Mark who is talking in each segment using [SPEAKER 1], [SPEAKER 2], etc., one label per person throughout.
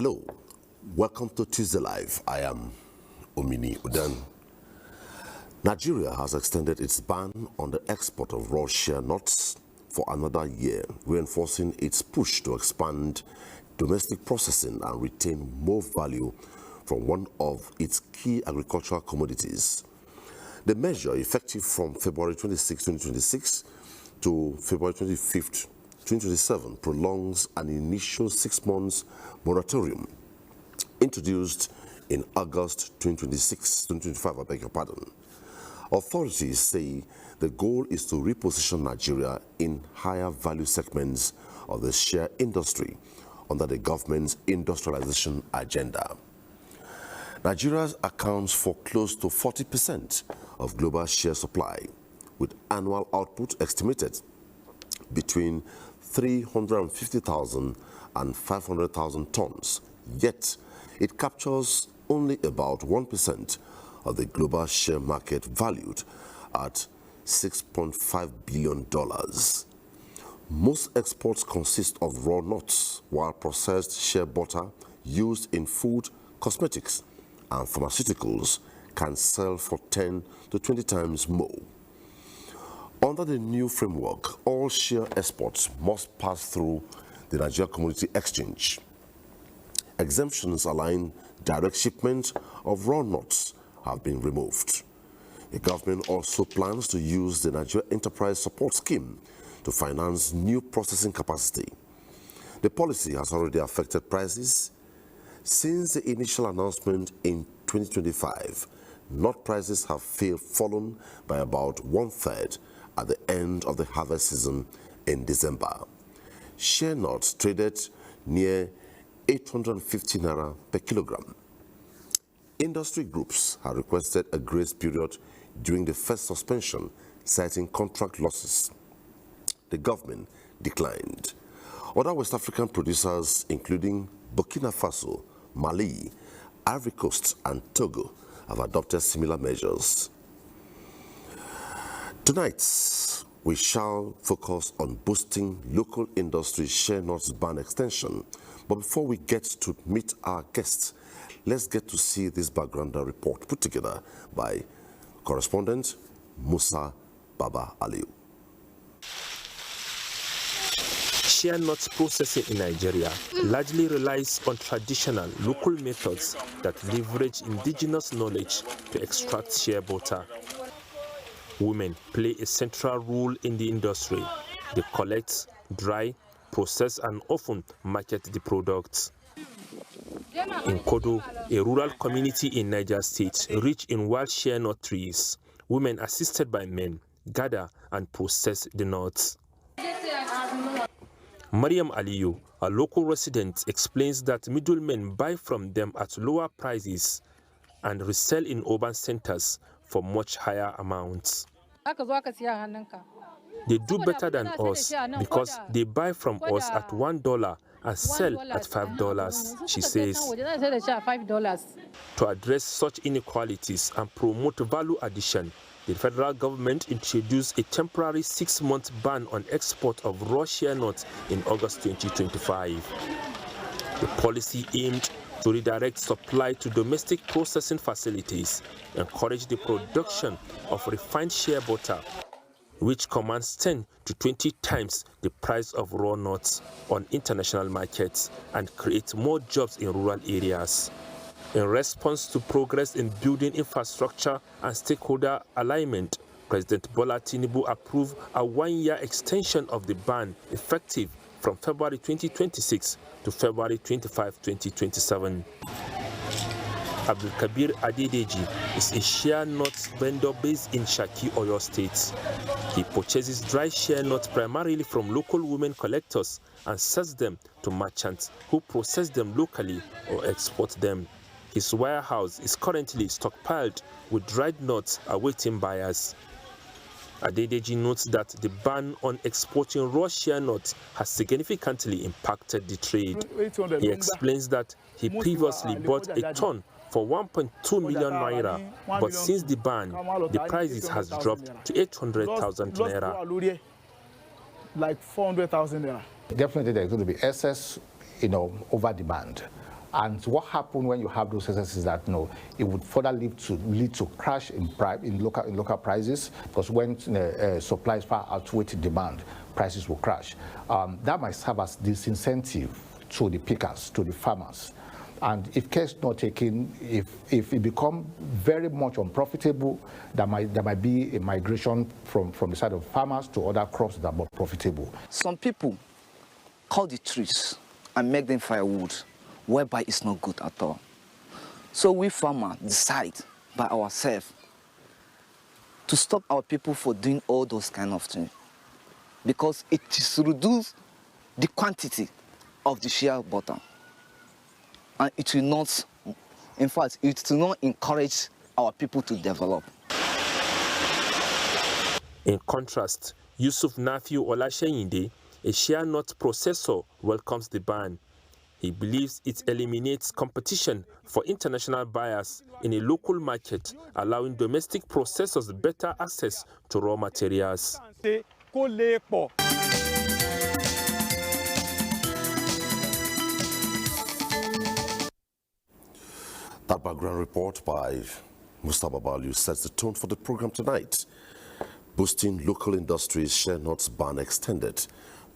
[SPEAKER 1] Hello, welcome to Tuesday Live. I am Omini Udan. Nigeria has extended its ban on the export of raw shea nuts for another year, reinforcing its push to expand domestic processing and retain more value from one of its key agricultural commodities. The measure, effective from February 26, 2026 to February 25th, 2027, prolongs an initial 6 months moratorium introduced in August 2025, I beg your pardon. Authorities say the goal is to reposition Nigeria in higher value segments of the shea industry under the government's industrialization agenda. Nigeria accounts for close to 40% of global shea supply, with annual output estimated between 350,000 and 500,000 tons, yet it captures only about 1% of the global shea market, valued at $6.5 billion. Most exports consist of raw nuts, while processed shea butter used in food, cosmetics, and pharmaceuticals can sell for 10 to 20 times more. Under the new framework, all shea exports must pass through the Nigerian Commodity Exchange. Exemptions allowing direct shipment of raw nuts have been removed. The government also plans to use the Nigeria Enterprise Support Scheme to finance new processing capacity. The policy has already affected prices. Since the initial announcement in 2025, nut prices have fallen by about 1/3 at the end of the harvest season in December. Shea nuts traded near 850 naira per kilogram. Industry groups have requested a grace period during the first suspension, citing contract losses. The government declined. Other West African producers, including Burkina Faso, Mali, Ivory Coast, and Togo, have adopted similar measures. Tonight, we shall focus on boosting local industry shea nuts ban extension. But before we get to meet our guests, let's get to see this background report put together by correspondent Musa Baba Aliu.
[SPEAKER 2] Shea nuts processing in Nigeria largely relies on traditional local methods that leverage indigenous knowledge to extract shea butter. Women play a central role in the industry. They collect, dry, process, and often market the products. In Kodo, a rural community in Niger State rich in wild shea nut trees, women assisted by men gather and process the nuts. Mariam Aliyu, a local resident, explains that middlemen buy from them at lower prices and resell in urban centers for much higher amounts. They do better than us because they buy from us at $1 and sell at $5, she says. To address such inequalities and promote value addition, the federal government introduced a temporary 6-month ban on export of raw shea nuts in August 2025. The policy aimed to redirect supply to domestic processing facilities, encourage the production of refined shea butter, which commands 10 to 20 times the price of raw nuts on international markets, and create more jobs in rural areas. In response to progress in building infrastructure and stakeholder alignment, President Bola Tinubu approved a 1-year extension of the ban, effective from February 2026 to February 25, 2027. Abdulkabir Adedeji is a shea nuts vendor based in Shaki, Oyo State. He purchases dry shea nuts primarily from local women collectors and sells them to merchants who process them locally or export them. His warehouse is currently stockpiled with dried nuts awaiting buyers. Adedeji notes that the ban on exporting raw shea nuts has significantly impacted the trade. He explains that he previously bought a ton for 1.2 million naira, but since the ban, the prices has dropped to 800,000 naira.
[SPEAKER 3] Like 400,000 naira.
[SPEAKER 4] Definitely there's going to be excess, over demand.
[SPEAKER 3] And what happened when you have those excesses is that it would further lead to crash in local prices, because when supply is far outweigh demand, prices will crash. That might serve as disincentive to the pickers, to the farmers. And if care is not taken, if it becomes very much unprofitable, there might be a migration from the side of farmers to other crops that are more profitable.
[SPEAKER 4] Some people cut the trees and make them firewood, whereby it's not good at all. So we farmers decide by ourselves to stop our people for doing all those kind of things, because it is reduce the quantity of the shea butter, and it will not, in fact, it will not encourage our people to develop.
[SPEAKER 2] In contrast, Yusuf Nafiu Olasheyinde, a shea nut processor, welcomes the ban. He believes it eliminates competition for international buyers in a local market, allowing domestic processors better access to raw materials.
[SPEAKER 1] That background report by Mustafa Balu sets the tone for the program tonight. Boosting local industries, shea nuts ban extended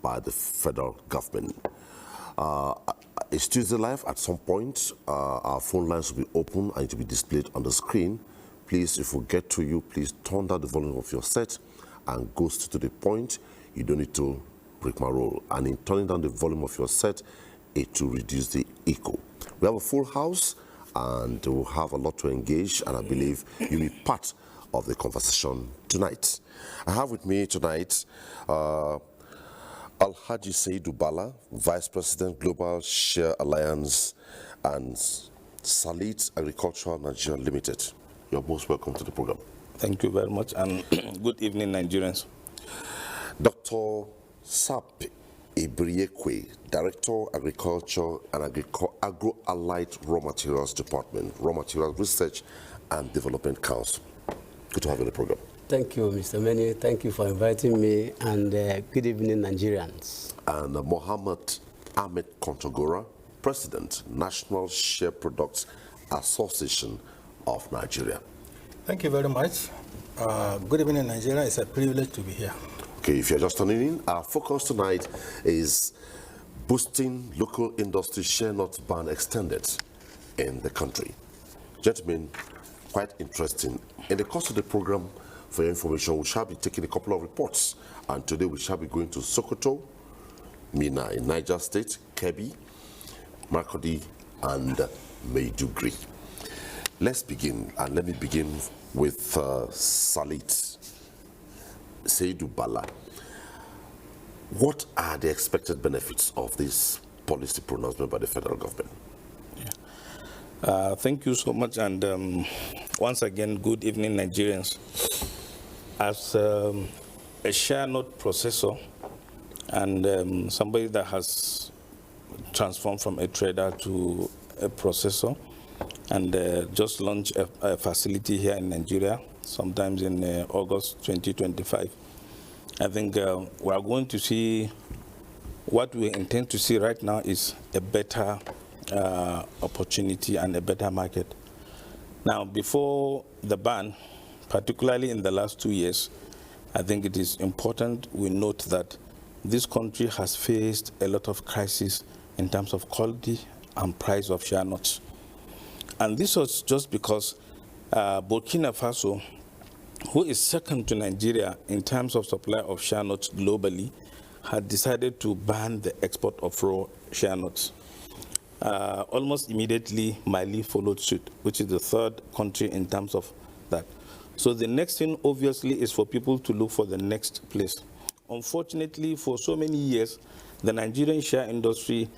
[SPEAKER 1] by the federal government. It's Tuesday Live. At some point, our phone lines will be open and it will be displayed on the screen. Please, if we get to you, please turn down the volume of your set and go straight to the point. You don't need to break my role. And in turning down the volume of your set, it will reduce the echo. We have a full house and we'll have a lot to engage, and I believe you'll be part of the conversation tonight. I have with me tonight Alhaji Seidu Bala, Vice President, Global Share Alliance, and Salit Agricultural Nigeria Limited. You're most welcome to the program.
[SPEAKER 5] Thank you very much, and good evening, Nigerians.
[SPEAKER 1] Dr. Sap Ibriekwe, Director, Agriculture and Agro-Allied Raw Materials Department, Raw Materials Research and Development Council. Good to have you on the program.
[SPEAKER 6] Thank you, Mr. Meni. Thank you for inviting me, and good evening, Nigerians.
[SPEAKER 1] And Mohammed Ahmed Kontogora, President, National Shea Products Association of Nigeria.
[SPEAKER 7] Thank you very much. Good evening, Nigeria. It's a privilege to be here.
[SPEAKER 1] Okay, if you're just tuning in, our focus tonight is boosting local industry shea nuts ban extended in the country. Gentlemen, quite interesting. In the course of the program, for your information, we shall be taking a couple of reports. And today we shall be going to Sokoto, Mina in Niger State, Kebbi, Makurdi, and Maiduguri. Let's begin, and let me begin with Salit Seidu Bala. What are the expected benefits of this policy pronouncement by the federal government?
[SPEAKER 5] Thank you so much, and once again, good evening, Nigerians. As a shea nut processor and somebody that has transformed from a trader to a processor, and just launched a facility here in Nigeria, sometimes in August 2025. I think we are going to see, what we intend to see right now is a better opportunity and a better market. Now, before the ban, particularly in the last 2 years, I think it is important we note that this country has faced a lot of crises in terms of quality and price of shea nuts. And this was just because Burkina Faso, who is second to Nigeria in terms of supply of shea nuts globally, had decided to ban the export of raw shea nuts. Almost immediately, Mali followed suit, which is the third country in terms of that. So the next thing, obviously, is for people to look for the next place. Unfortunately, for so many years, the Nigerian shea industry,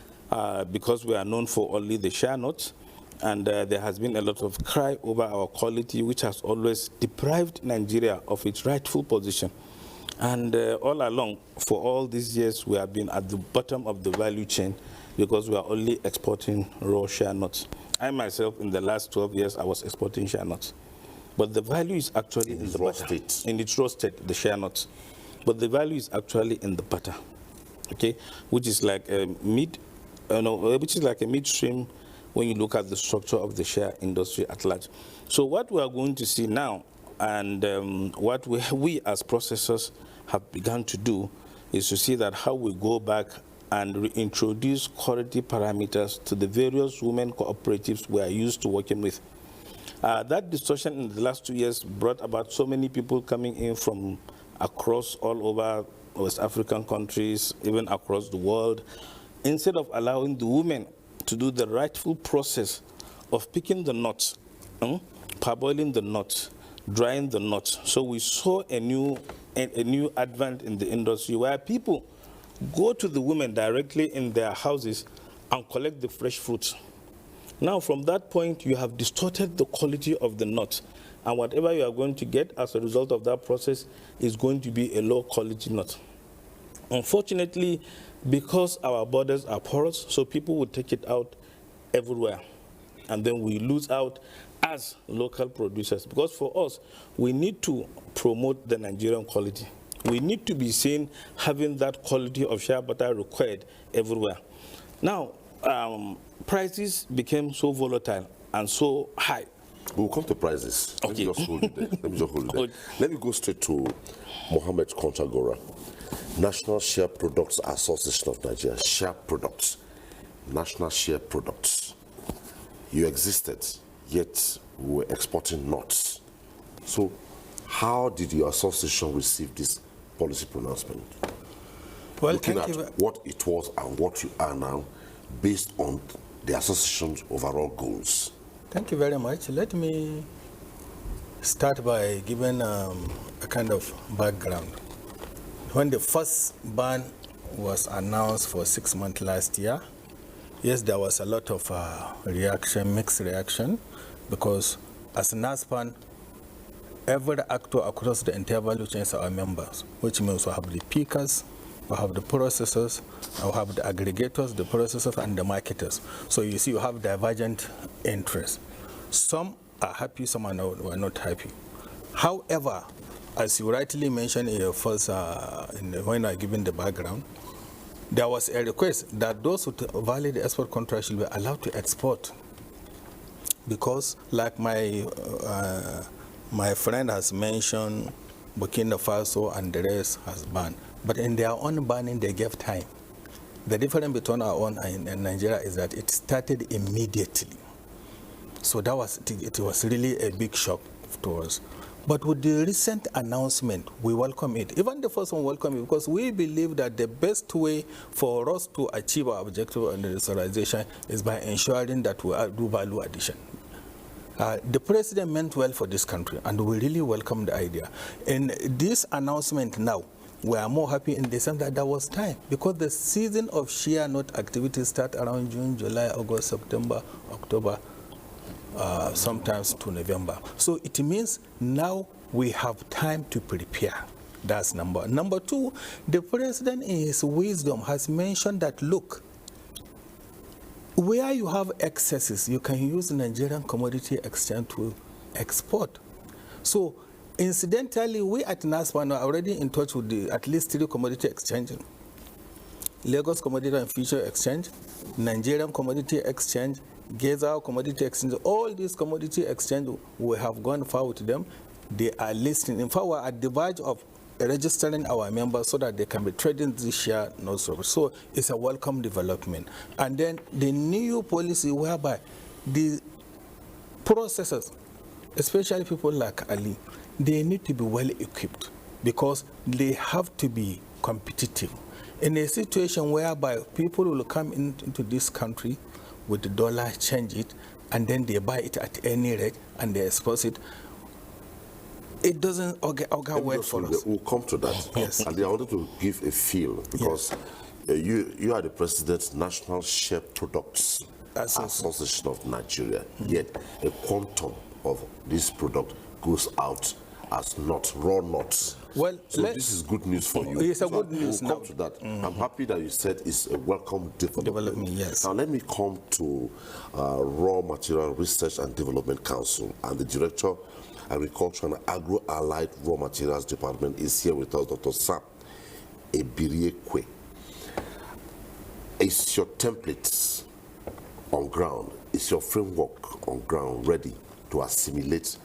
[SPEAKER 5] because we are known for only the shea nuts, and there has been a lot of cry over our quality, which has always deprived Nigeria of its rightful position. And all along, for all these years, we have been at the bottom of the value chain because we are only exporting raw shea nuts. I myself, in the last 12 years, I was exporting shea nuts. But the value is actually in the butter. In its raw state, the shea nuts. But the value is actually in the butter, okay, which is like a which is like a midstream when you look at the structure of the shea industry at large. So what we are going to see now, and what we as processors have begun to do, is to see that how we go back and reintroduce quality parameters to the various women cooperatives we are used to working with. That distortion in the last 2 years brought about so many people coming in from across all over West African countries, even across the world, instead of allowing the women to do the rightful process of picking the nuts, parboiling the nuts, drying the nuts. So we saw a new advent in the industry where people go to the women directly in their houses and collect the fresh fruits. Now, from that point, you have distorted the quality of the nut, and whatever you are going to get as a result of that process is going to be a low-quality nut. Unfortunately, because our borders are porous, so people will take it out everywhere, and then we lose out as local producers. Because for us, we need to promote the Nigerian quality. We need to be seen having that quality of shea butter required everywhere. Now, prices became so volatile and so high.
[SPEAKER 1] We'll come to prices.
[SPEAKER 5] Okay.
[SPEAKER 1] Let me just hold it there. Let me go straight to Mohammed Kontagora, National Shea Products Association of Nigeria. Shea Products, National Shea Products. You existed, yet we were exporting nuts. So how did your association receive this policy pronouncement?
[SPEAKER 7] Well,
[SPEAKER 1] Looking at what it was and what you are now, based on the association's overall goals.
[SPEAKER 7] Thank you very much. Let me start by giving a kind of background. When the first ban was announced for 6 months last year, yes, there was a lot of reaction, mixed reaction, because as NASPAN, every actor across the entire value chain is our members, which means we have the pickers, we have the processors, we have the aggregators, the processors, and the marketers. So you see, you have divergent interests. Some are happy, some are not happy. However, as you rightly mentioned in your first, when I given the background, there was a request that those with valid export contracts should be allowed to export, because, like my friend has mentioned, Burkina Faso and the rest has banned. But in their own banning, they gave time. The difference between our own and Nigeria is that it started immediately. So that it was really a big shock to us. But with the recent announcement, we welcome it. Even the first one welcome it, because we believe that the best way for us to achieve our objective on the industrialization is by ensuring that we do value addition. The president meant well for this country, and we really welcome the idea. And this announcement now, we are more happy in the sense that there was time, because the season of shea nut activities start around June, July, August, September, October, sometimes to November. So it means now we have time to prepare. That's number. Number two, the president in his wisdom has mentioned that, look, where you have excesses, you can use Nigerian Commodity Exchange to export. So incidentally, we at NASPAN are already in touch with at least 3 commodity exchanges: Lagos Commodity and Future Exchange, Nigerian Commodity Exchange, Geza Commodity Exchange. All these commodity exchanges, we have gone far with them. They are listening. In fact, we are at the verge of registering our members so that they can be trading this share no service. So it's a welcome development. And then the new policy whereby the processors, especially people like Ali, they need to be well equipped, because they have to be competitive. In a situation whereby people will come into this country with the dollar, change it, and then they buy it at any rate and they export it, it doesn't augur well for us.
[SPEAKER 1] We'll come to that.
[SPEAKER 7] Yes.
[SPEAKER 1] And I wanted to give a feel, because you are the president, National Shea Products Association of Nigeria, yet a quantum of this product goes out as not raw nuts.
[SPEAKER 7] Well,
[SPEAKER 1] so this is good news for you.
[SPEAKER 7] It's a good news.
[SPEAKER 1] We'll come to that. I'm happy that you said it's a welcome development.
[SPEAKER 7] Yes.
[SPEAKER 1] Now let me come to Raw Material Research and Development Council, and the Director, Agriculture and Agro-Allied Raw Materials Department is here with us, Dr. Sam Ebiriekwe. Is your templates on ground? is your framework on ground ready to assimilate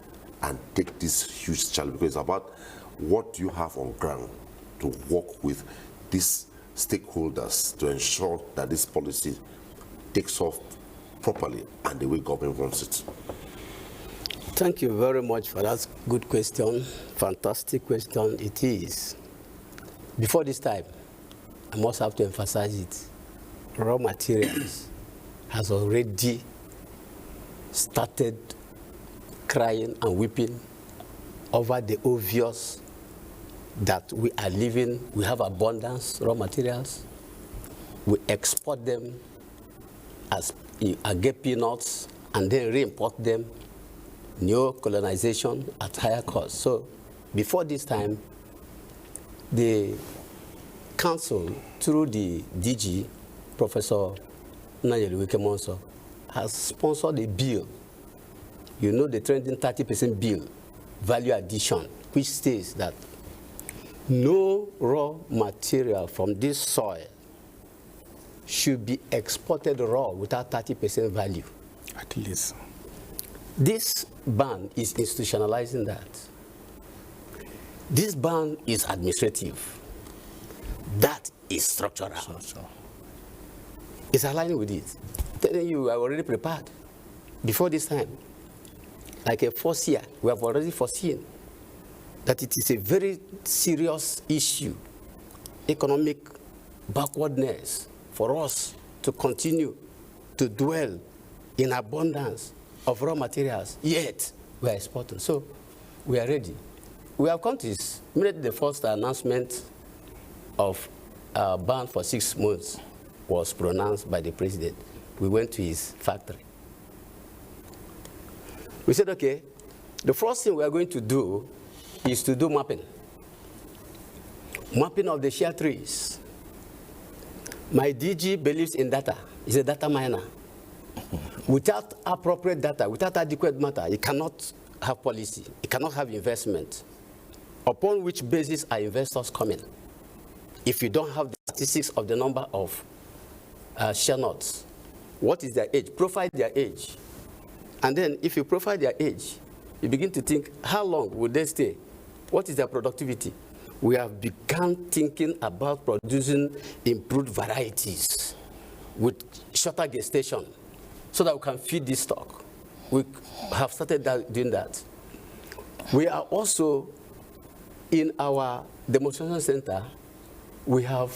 [SPEAKER 1] and take this huge challenge? Because it's about what you have on ground to work with these stakeholders to ensure that this policy takes off properly and the way government wants it.
[SPEAKER 6] Thank you very much for that good question. Fantastic question it is. Before this time, I must have to emphasize it. Raw materials has already started crying and weeping over the obvious that we are living, we have abundance raw materials, we export them as get peanuts and then re-import them, neo-colonization at higher cost. So before this time, the council, through the DG, Professor Nigerian Monso, has sponsored a bill, you know, the trending 30% bill, value addition, which states that no raw material from this soil should be exported raw without 30% value.
[SPEAKER 7] At least.
[SPEAKER 6] This ban is institutionalizing that. This ban is administrative. That is structural. It's aligning with it. Telling you, I already prepared before this time. Like a foreseer, we have already foreseen that it is a very serious issue, economic backwardness, for us to continue to dwell in abundance of raw materials, yet we are exporting. So we are ready. We have countries, immediately the first announcement of a ban for 6 months was pronounced by the president. We went to his factory. We said, okay, the first thing we are going to do is to do mapping. Mapping of the shea trees. My DG believes in data. He's a data miner. Without appropriate data, without adequate data, he cannot have policy. He cannot have investment. Upon which basis are investors coming? If you don't have the statistics of the number of shea nuts, what is their age? Profile their age. And then if you profile their age, you begin to think, how long will they stay? What is their productivity? We have begun thinking about producing improved varieties with shorter gestation so that we can feed this stock. We have started doing that. We are also, in our demonstration center, we have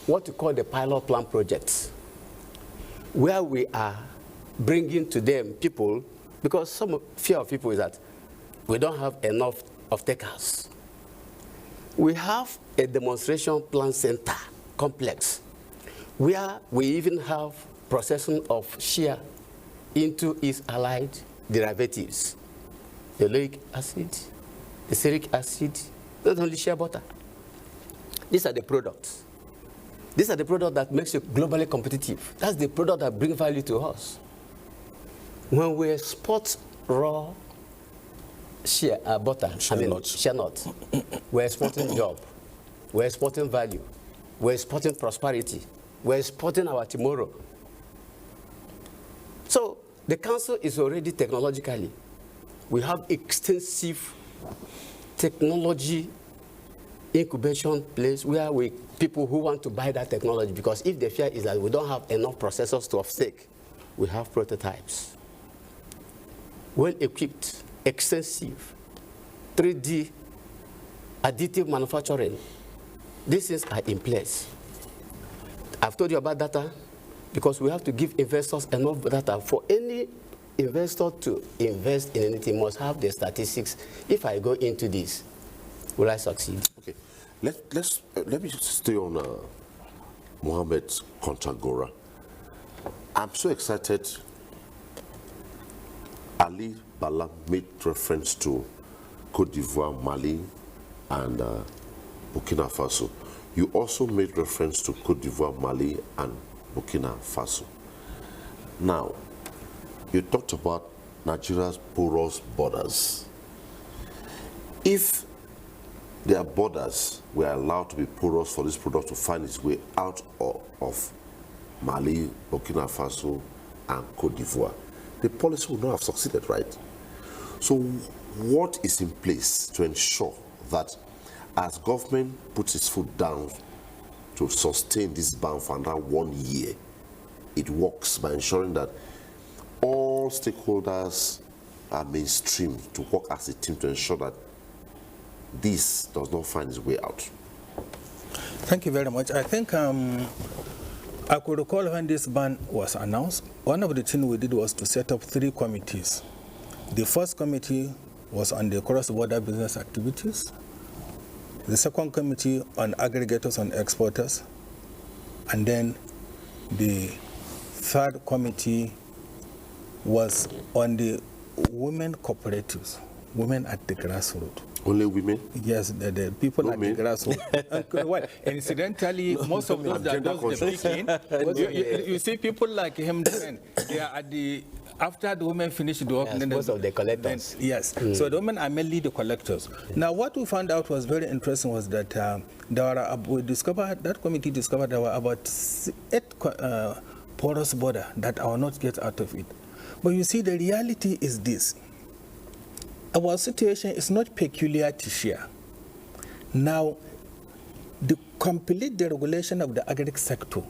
[SPEAKER 6] what we call the pilot plan projects, where we are bringing to them people, because some fear of people is that we don't have enough of takers. We have a demonstration plan center complex where we even have processing of shea into its allied derivatives, the oleic acid, the stearic acid, not only shea butter. These are the products. These are the products that makes you globally competitive. That's the product that brings value to us. When we export raw shea butter, shea nuts, we're exporting job, we're exporting value, we're exporting prosperity, we're exporting our tomorrow. So the council is already technologically, we have extensive technology incubation place where people who want to buy that technology, because if the fear is that we don't have enough processors to off-stake, we have prototypes. Well equipped, extensive, 3D, additive manufacturing. These things are in place. I've told you about data because we have to give investors enough data. For any investor to invest in anything, must have the statistics. If I go into this, will I succeed?
[SPEAKER 1] Okay, let me stay on Mohammed Kontagora. I'm so excited. Ali Bala made reference to Côte d'Ivoire, Mali, and Burkina Faso. You also made reference to Côte d'Ivoire, Mali, and Burkina Faso. Now, you talked about Nigeria's porous borders. If their borders were allowed to be porous for this product to find its way out of Mali, Burkina Faso, and Côte d'Ivoire, the policy would not have succeeded, right? So what is in place to ensure that as government puts its foot down to sustain this ban for another 1 year, it works by ensuring that all stakeholders are mainstream to work as a team to ensure that this does not find its way out?
[SPEAKER 7] Thank you very much. I think I could recall when this ban was announced, one of the things we did was to set up 3 committees. The first committee was on the cross-border business activities. The second committee on aggregators and exporters. And then the third committee was on the women cooperatives, women at the grassroots.
[SPEAKER 1] Only women?
[SPEAKER 7] Yes, the people at the grassroots. Well, incidentally, most of those that does the picking, you see people like him, they are at the, after the women finish the work.
[SPEAKER 6] Yes, most of the collectors.
[SPEAKER 7] Yes, so the women are mainly the collectors. Now, what we found out was very interesting was that that committee discovered there were about 8 porous border that are not get out of it. But you see, the reality is this. Our situation is not peculiar to share. Now, the complete deregulation of the agric sector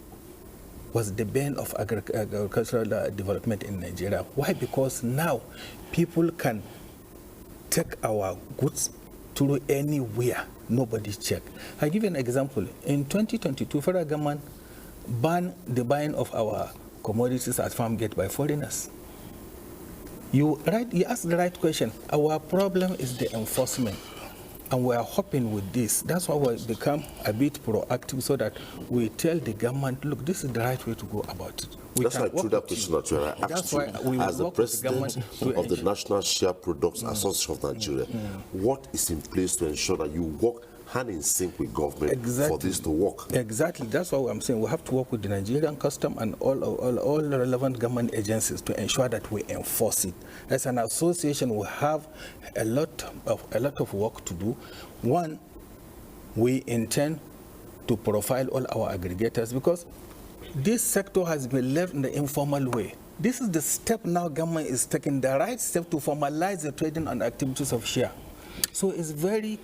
[SPEAKER 7] was the bane of agricultural development in Nigeria. Why? Because now people can take our goods through anywhere, nobody check. I give you an example. In 2022, federal government banned the buying of our commodities at farm gate by foreigners. You asked the right question. Our problem is the enforcement, and we are hoping with this. That's why we become a bit proactive so that we tell the government, look, this is the right way to go about it.
[SPEAKER 1] That's why I threw that question at you. I asked you, as the president of the National Share Products Association of Nigeria, what is in place to ensure that you work hand in sync with government for this to work?
[SPEAKER 7] Exactly. That's what I'm saying. We have to work with the Nigerian custom and all the relevant government agencies to ensure that we enforce it. As an association, we have a lot of work to do. One, we intend to profile all our aggregators because this sector has been left in the informal way. This is the step now government is taking, the right step to formalize the trading and activities of share. So it's very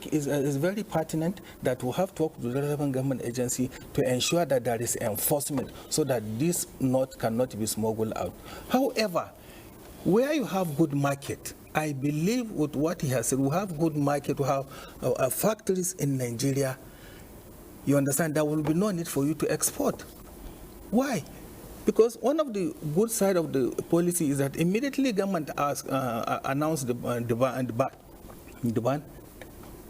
[SPEAKER 7] pertinent that we have to work with the relevant government agency to ensure that there is enforcement so that this cannot be smuggled out. However, where you have good market, I believe with what he has said, we have good market, we have factories in Nigeria. You understand, there will be no need for you to export. Why? Because one of the good side of the policy is that immediately government announced the ban,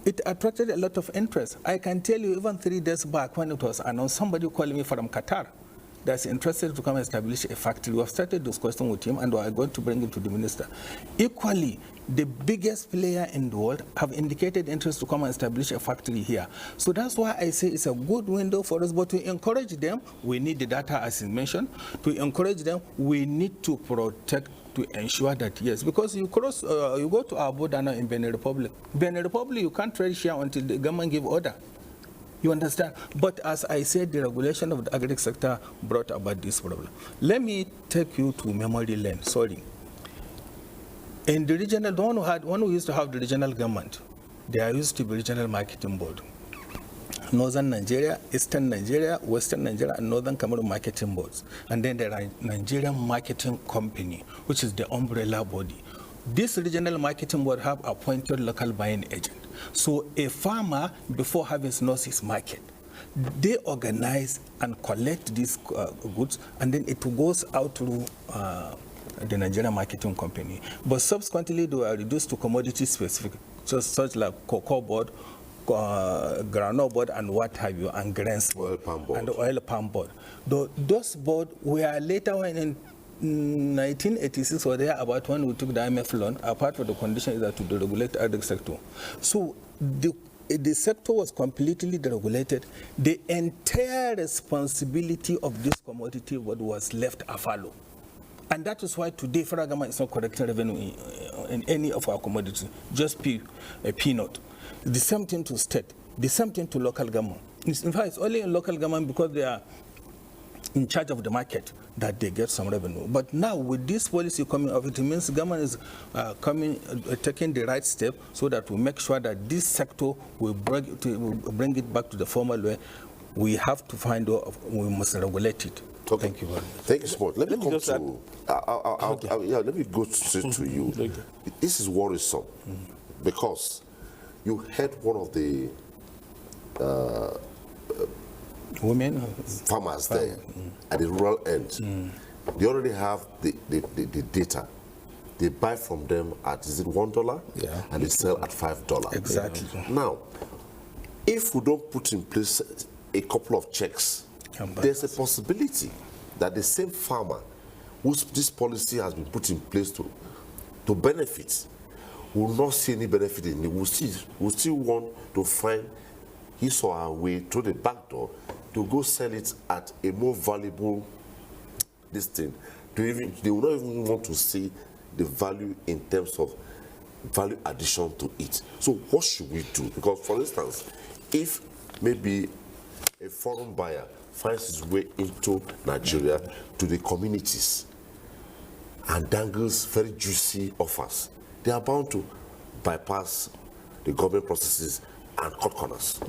[SPEAKER 7] it attracted a lot of interest. I can tell you, even 3 days back when it was announced, somebody called me from Qatar that's interested to come and establish a factory. We have started discussing with him and we are going to bring it to the minister. Equally, the biggest player in the world have indicated interest to come and establish a factory here. So that's why I say it's a good window for us, but to encourage them, we need the data as you mentioned. To encourage them, we need to protect, to ensure that, yes, because you go to Abuja now in Benin Republic. Benin Republic, you can't trade share until the government give order. You understand? But as I said, the regulation of the agric sector brought about this problem. Let me take you to memory lane. Sorry. In the regional, the one who used to have the regional government, there used to be regional marketing board. Northern Nigeria, Eastern Nigeria, Western Nigeria, and Northern Cameroon marketing boards. And then there are Nigerian Marketing Company, which is the umbrella body. This regional marketing board have appointed local buying agent. So a farmer, before harvest, knows his market. They organize and collect these goods, and then it goes out through the Nigerian Marketing Company. But subsequently, they were reduced to commodity specific, such like cocoa board, groundnut board, and what have you, and grains
[SPEAKER 1] oil palm board.
[SPEAKER 7] And oil palm board. Those boards were later on in 1986 or there about when we took the IMF loan. Apart from the condition is that to deregulate the agric sector. So the sector was completely deregulated. The entire responsibility of this commodity board was left afalo. And that is why today federal government is not collecting revenue in any of our commodities, just a peanut. The same thing to state, the same thing to local government. In fact, it's only in local government because they are in charge of the market, that they get some revenue. But now with this policy coming up, it means government is taking the right step so that we make sure that this sector will bring it back to the formal way. We have to find out, we must regulate it.
[SPEAKER 1] Okay.
[SPEAKER 7] Thank you very much.
[SPEAKER 1] Thank you so much. Let me come
[SPEAKER 5] just
[SPEAKER 1] to, let me go straight to you.
[SPEAKER 5] Okay.
[SPEAKER 1] This is worrisome because you had one of the
[SPEAKER 7] Women,
[SPEAKER 1] farmers there at the rural end. They already have the data. They buy from them at, is it $1?
[SPEAKER 7] Yeah.
[SPEAKER 1] And they sell at $5.
[SPEAKER 7] Exactly.
[SPEAKER 1] Now, if we don't put in place a couple of checks, there's a possibility that the same farmer whose this policy has been put in place to benefit will not see any benefit in it. Will still want to find his or her way through the back door to go sell it at a more valuable thing. They will not even want to see the value in terms of value addition to it. So what should we do? Because for instance, if maybe a foreign buyer finds his way into Nigeria to the communities and dangles very juicy offers, they are bound to bypass the government processes and cut corners.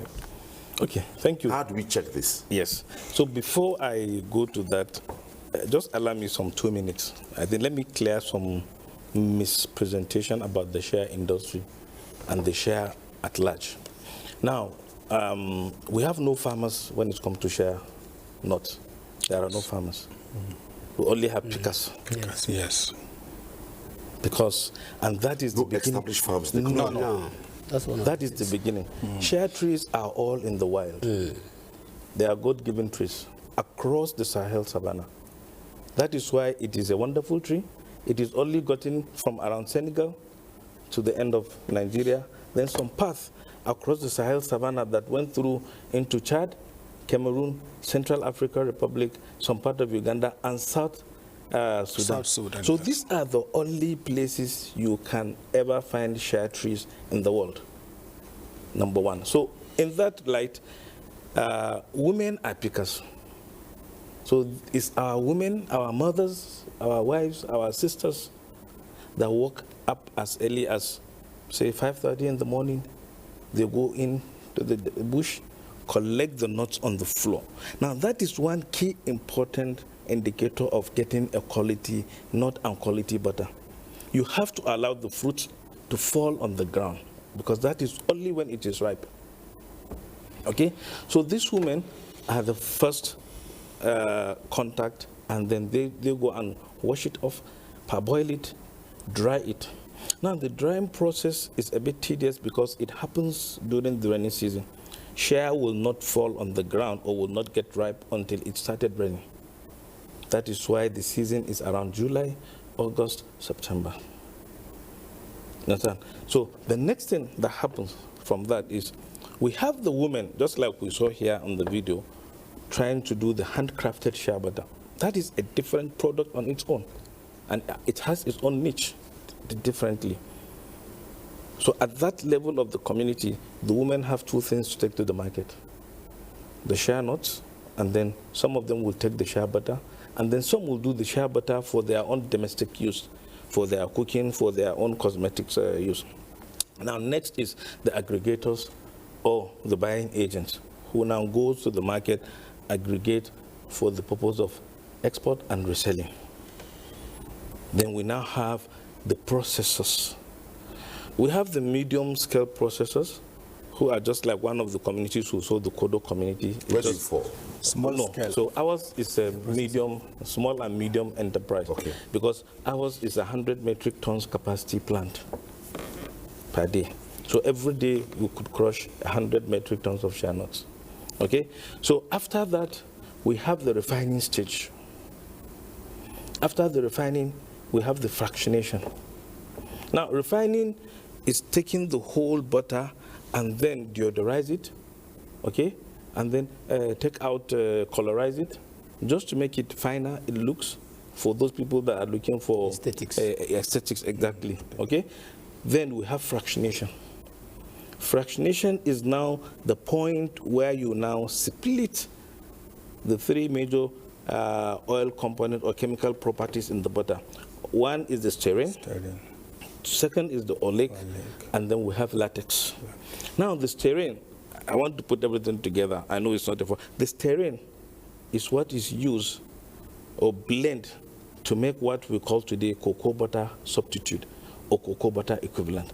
[SPEAKER 5] Okay, thank you.
[SPEAKER 1] How do we check this?
[SPEAKER 5] Yes. So before I go to that, just allow me some 2 minutes. I think let me clear some mispresentation about the share industry and the share at large. Now, we have no farmers when it comes to share nuts. There are no farmers. We only have pickers.
[SPEAKER 7] Yes.
[SPEAKER 5] Because, and that is the beginning.
[SPEAKER 1] Established farms.
[SPEAKER 6] No. That's one of
[SPEAKER 5] That is the beginning. Share trees are all in the wild. They are God-given trees across the Sahel Savannah. That is why it is a wonderful tree. It is only gotten from around Senegal to the end of Nigeria. Then some path across the Sahel Savannah that went through into Chad, Cameroon, Central African Republic, some part of Uganda, and South Sudan. So these are the only places you can ever find share trees in the world, number one. So in that light, women are pickers. So it's our women, our mothers, our wives, our sisters that walk up as early as, say, 5:30 in the morning. They go in to the bush, collect the nuts on the floor. Now that is one key important indicator of getting a quality nut and quality butter. You have to allow the fruit to fall on the ground because that is only when it is ripe. Okay, so these women are the first contact, and then they go and wash it off, parboil it, dry it. Now the drying process is a bit tedious because it happens during the rainy season. Share will not fall on the ground or will not get ripe until it started raining. That is why the season is around July, August, September. Understand? So the next thing that happens from that is we have the women, just like we saw here on the video, trying to do the handcrafted shea butter. That is a different product on its own, and it has its own niche differently. So at that level of the community, the women have two things to take to the market: the shea nuts, and then some of them will take the shea butter, and then some will do the shea butter for their own domestic use, for their cooking, for their own cosmetics use. Now next is the aggregators or the buying agents, who now goes to the market, aggregate for the purpose of export and reselling. Then we now have the processors. We have the medium-scale processors, who are just like one of the communities who sold the Kodo community.
[SPEAKER 1] Where's it for?
[SPEAKER 7] Small scale.
[SPEAKER 5] So ours is a medium, small and medium enterprise.
[SPEAKER 1] Okay.
[SPEAKER 5] Because ours is 100 metric tons capacity plant per day. So every day we could crush 100 metric tons of shea nuts. Okay? So after that, we have the refining stage. After the refining, we have the fractionation. Now, refining is taking the whole butter and then deodorize it, okay? And then take out, colorize it, just to make it finer, it looks, for those people that are looking for
[SPEAKER 6] Aesthetics.
[SPEAKER 5] Aesthetics, exactly, okay? Then we have fractionation. Fractionation is now the point where you now split the three major oil component or chemical properties in the butter. One is the stearin. Second is the oleic, and then we have latex. Now the stearin, I want to put everything together. I know it's not the stearin is what is used or blend to make what we call today cocoa butter substitute or cocoa butter equivalent.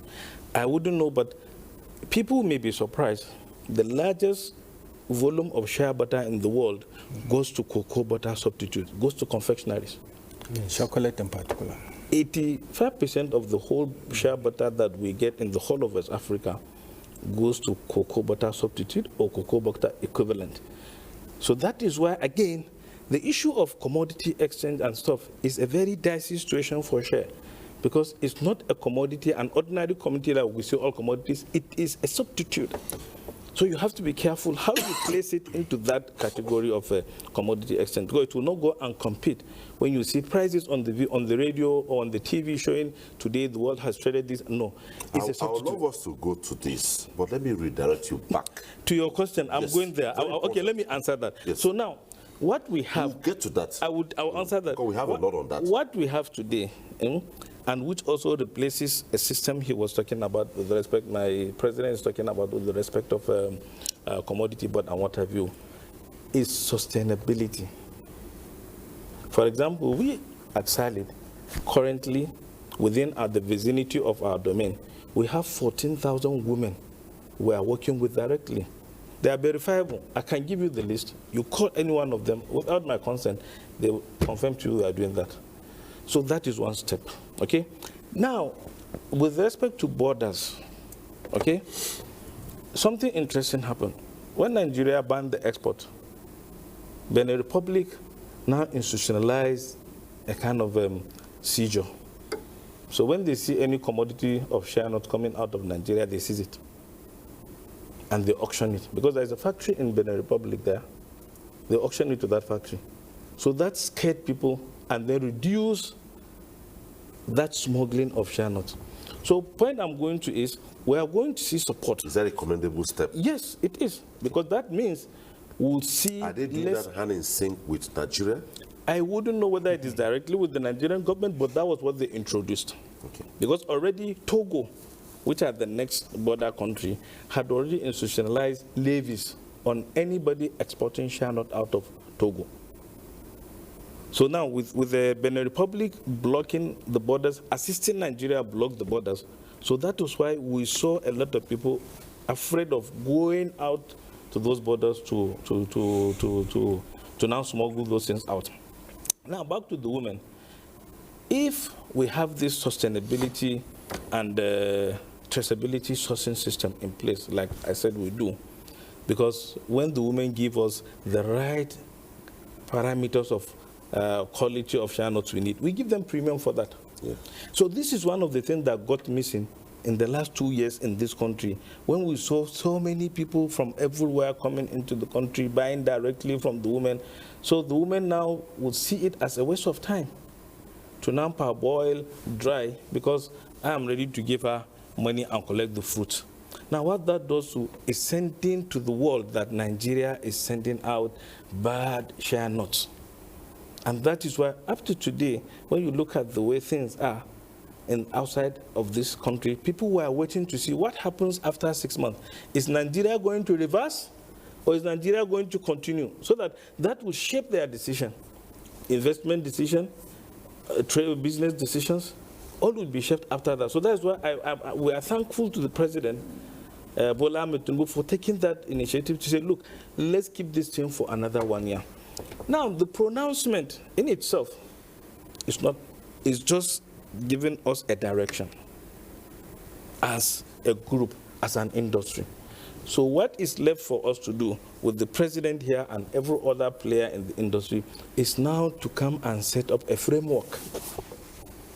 [SPEAKER 5] I wouldn't know, but people may be surprised. The largest volume of shea butter in the world goes to cocoa butter substitute, goes to confectionaries.
[SPEAKER 7] Chocolate in particular.
[SPEAKER 5] 85% of the whole shea butter that we get in the whole of West Africa goes to cocoa butter substitute or cocoa butter equivalent. So that is why, again, the issue of commodity exchange and stuff is a very dicey situation for shea, because it's not a commodity, an ordinary commodity that we see all commodities, it is a substitute. So you have to be careful how you place it into that category of a commodity exchange, because it will not go and compete. When you see prices on the radio or on the TV showing today the world has traded this, no, it's a substitute.
[SPEAKER 1] I would love us to go to this, but let me redirect you back.
[SPEAKER 5] To your question, I'm going there. Okay, let me answer that.
[SPEAKER 1] Yes.
[SPEAKER 5] So now, what we have...
[SPEAKER 1] We'll get to that.
[SPEAKER 5] I'll answer that.
[SPEAKER 1] Because we have a lot on that.
[SPEAKER 5] What we have today, and which also replaces a system he was talking about with respect, my president is talking about with the respect of commodity board and what have you, is sustainability. For example, we at Salid, currently within the vicinity of our domain, we have 14,000 women we are working with directly. They are verifiable. I can give you the list. You call any one of them without my consent, they will confirm to you we are doing that. So that is one step, okay? Now, with respect to borders, okay, something interesting happened. When Nigeria banned the export, Benin Republic now institutionalized a kind of seizure. So when they see any commodity of shea nut coming out of Nigeria, they seize it and they auction it. Because there's a factory in Benin Republic there, they auction it to that factory. So that scared people, and they reduce that smuggling of shea nuts. So point I'm going to is, we are going to see support.
[SPEAKER 1] Is that a commendable step?
[SPEAKER 5] Yes, it is, because that means we'll see.
[SPEAKER 1] Are they doing that hand in sync with Nigeria?
[SPEAKER 5] I wouldn't know whether it is directly with the Nigerian government, but that was what they introduced.
[SPEAKER 1] Okay.
[SPEAKER 5] Because already Togo, which are the next border country, had already institutionalized levies on anybody exporting shea nut out of Togo. So now with the Benin Republic blocking the borders, assisting Nigeria block the borders, so that was why we saw a lot of people afraid of going out to those borders to now smuggle those things out. Now back to the women. If we have this sustainability and traceability sourcing system in place, like I said we do, because when the women give us the right parameters of quality of shea nuts we need, we give them premium for that. Yeah. So this is one of the things that got missing in the last 2 years in this country, when we saw so many people from everywhere coming into the country, buying directly from the women. So the women now would see it as a waste of time to now parboil dry, because I am ready to give her money and collect the fruit. Now what that does is sending to the world that Nigeria is sending out bad shea nuts. And that is why up to today, when you look at the way things are outside of this country, people were waiting to see what happens after 6 months. Is Nigeria going to reverse, or is Nigeria going to continue? So that will shape their decision. Investment decision, trade business decisions, all will be shaped after that. So that's why we are thankful to the President, Bola Ahmed Tinubu, for taking that initiative to say, look, let's keep this thing for another 1 year. Now, the pronouncement in itself is just giving us a direction as a group, as an industry. So what is left for us to do with the president here and every other player in the industry is now to come and set up a framework,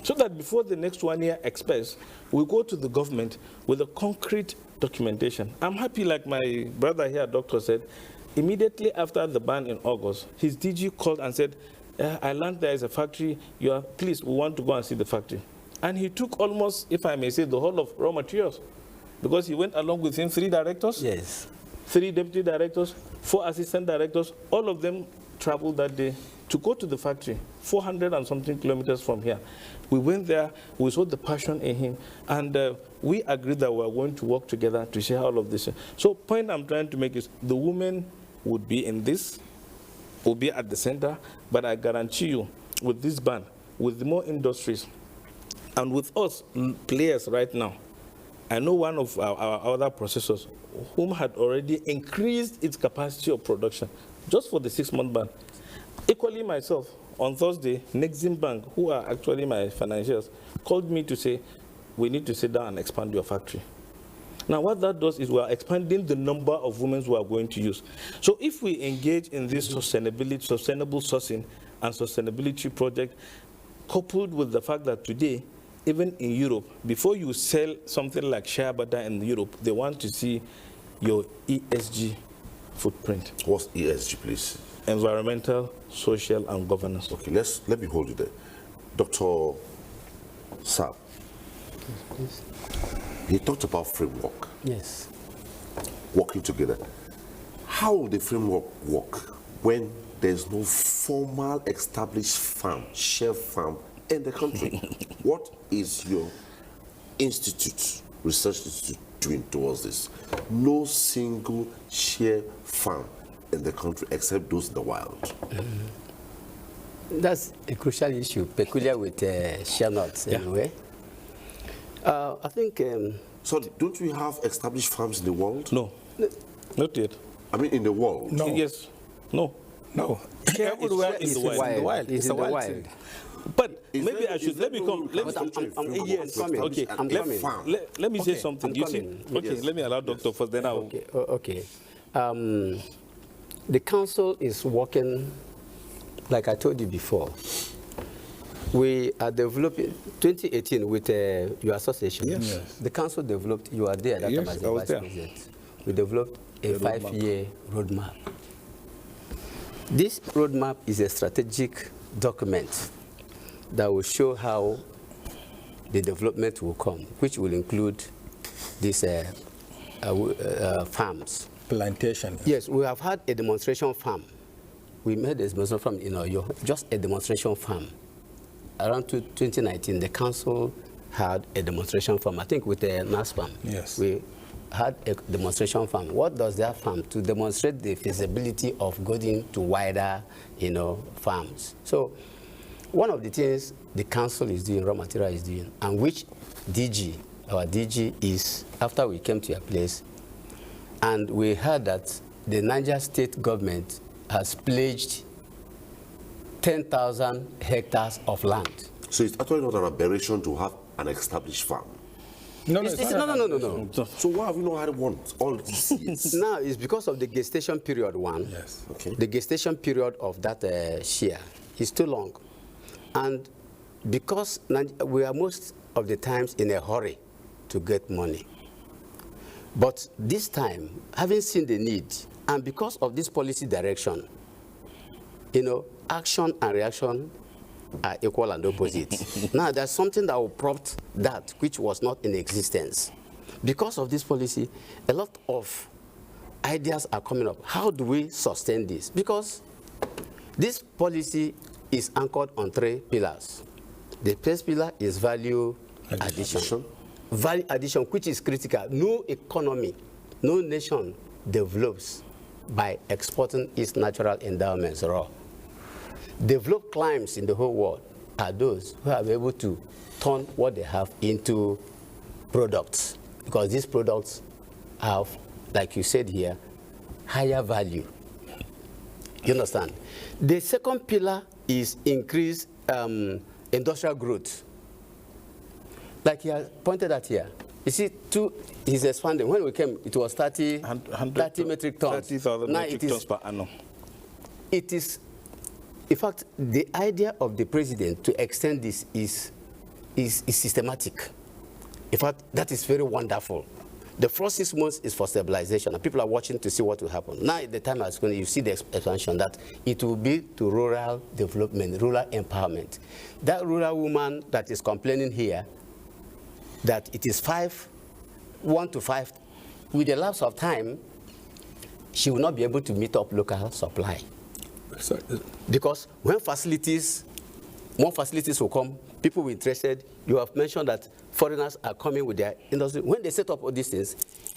[SPEAKER 5] so that before the next 1 year expires, we go to the government with a concrete documentation. I'm happy, like my brother here, doctor, said, immediately after the ban in August, his DG called and said, I learned there is a factory, please, we want to go and see the factory. And he took almost, if I may say, the whole of raw materials, because he went along with him 3 directors,
[SPEAKER 6] yes,
[SPEAKER 5] 3 deputy directors, 4 assistant directors, all of them traveled that day to go to the factory, 400 and something kilometers from here. We went there, we saw the passion in him, and we agreed that we were going to work together to share all of this. So point I'm trying to make is the women would be in this, will be at the center, but I guarantee you, with this ban, with more industries, and with us players right now, I know one of our other processors whom had already increased its capacity of production just for the 6-month ban. Equally myself, on Thursday, Nexim Bank, who are actually my financiers, called me to say, we need to sit down and expand your factory. Now, what that does is we are expanding the number of women who are going to use. So if we engage in this sustainable sourcing and sustainability project, coupled with the fact that today, even in Europe, before you sell something like shea butter in Europe, they want to see your ESG footprint.
[SPEAKER 1] What's ESG, please?
[SPEAKER 5] Environmental, social, and governance.
[SPEAKER 1] Okay, let me hold you there. Dr. Saab,
[SPEAKER 6] Please.
[SPEAKER 1] he talked about framework,
[SPEAKER 6] Yes.
[SPEAKER 1] working together. How will the framework work when there's no formal established farm, share farm in the country? What is your institute, research institute, doing towards this? No single share farm in the country except those in the wild.
[SPEAKER 6] That's a crucial issue, peculiar with share nuts anyway. I think...
[SPEAKER 1] So don't we have established farms in the world?
[SPEAKER 5] No, not yet.
[SPEAKER 1] I mean in the world?
[SPEAKER 7] No.
[SPEAKER 5] Yes, no.
[SPEAKER 7] No.
[SPEAKER 5] Everywhere in the wild.
[SPEAKER 6] It's in the wild.
[SPEAKER 7] thing.
[SPEAKER 5] But
[SPEAKER 1] Is
[SPEAKER 5] maybe
[SPEAKER 1] there-
[SPEAKER 5] I
[SPEAKER 1] is
[SPEAKER 5] should,
[SPEAKER 1] there
[SPEAKER 5] let me
[SPEAKER 1] no
[SPEAKER 5] come,
[SPEAKER 1] rule
[SPEAKER 5] let me,
[SPEAKER 1] to establish a framework
[SPEAKER 6] yes,
[SPEAKER 1] to establish
[SPEAKER 5] okay,
[SPEAKER 1] an
[SPEAKER 6] I'm
[SPEAKER 1] elite
[SPEAKER 6] coming.
[SPEAKER 1] farm?
[SPEAKER 5] let me say
[SPEAKER 7] Okay,
[SPEAKER 5] something.
[SPEAKER 6] I'm
[SPEAKER 5] You see,
[SPEAKER 6] coming.
[SPEAKER 5] okay,
[SPEAKER 1] Yes.
[SPEAKER 5] let me allow Doctor first, then I'll...
[SPEAKER 6] Okay. The council is working, like I told you before. We are developing 2018 with your association.
[SPEAKER 7] Yes.
[SPEAKER 6] The council developed. You are there that
[SPEAKER 7] Yes,
[SPEAKER 6] time as
[SPEAKER 7] I
[SPEAKER 6] the
[SPEAKER 7] was
[SPEAKER 6] vice
[SPEAKER 7] there.
[SPEAKER 6] president. We developed a
[SPEAKER 7] roadmap.
[SPEAKER 6] 5-year roadmap. This roadmap is a strategic document that will show how the development will come, which will include these farms.
[SPEAKER 7] Plantation.
[SPEAKER 6] Yes, we have had a demonstration farm. We made a demonstration farm in Oyo, just a demonstration farm. Around 2019, the council had a demonstration farm, I think with the NASPAM.
[SPEAKER 7] Yes.
[SPEAKER 6] We had a demonstration farm. What does that farm? To demonstrate the feasibility of going to wider, farms. So one of the things the council is doing, raw material is doing, and which our DG is, after we came to your place, and we heard that the Niger state government has pledged 10,000 hectares of land.
[SPEAKER 1] So it's actually not an aberration to have an established farm.
[SPEAKER 7] No,
[SPEAKER 6] No.
[SPEAKER 1] So why have you not had one all these years?
[SPEAKER 6] Now it's because of the gestation period one.
[SPEAKER 7] Yes.
[SPEAKER 1] Okay.
[SPEAKER 6] The gestation period of that share is too long. And because we are most of the times in a hurry to get money. But this time, having seen the need, and because of this policy direction, action and reaction are equal and opposite. Now, there's something that will prompt that which was not in existence. Because of this policy, a lot of ideas are coming up. How do we sustain this? Because this policy is anchored on 3 pillars. The first pillar is value addition. Value addition, which is critical. No economy, no nation develops by exporting its natural endowments raw. Developed climes in the whole world are those who are able to turn what they have into products, because these products have, like you said here, higher value. You understand? The second pillar is increased industrial growth. Like he has pointed out here. You see, he's expanding. When we came, it was 30 metric tons.
[SPEAKER 5] 30,000
[SPEAKER 6] Now
[SPEAKER 5] metric tons per annum.
[SPEAKER 6] It is, in fact, the idea of the president to extend this is systematic. In fact, that is very wonderful. The first 6 months is for stabilization, and people are watching to see what will happen. Now, at the time has gone, you see the expansion that it will be to rural development, rural empowerment. That rural woman that is complaining here, that it is 1 to 5, with the lapse of time, she will not be able to meet up local supply. Because when more facilities will come, people will be interested. You have mentioned that foreigners are coming with their industry. When they set up all these things,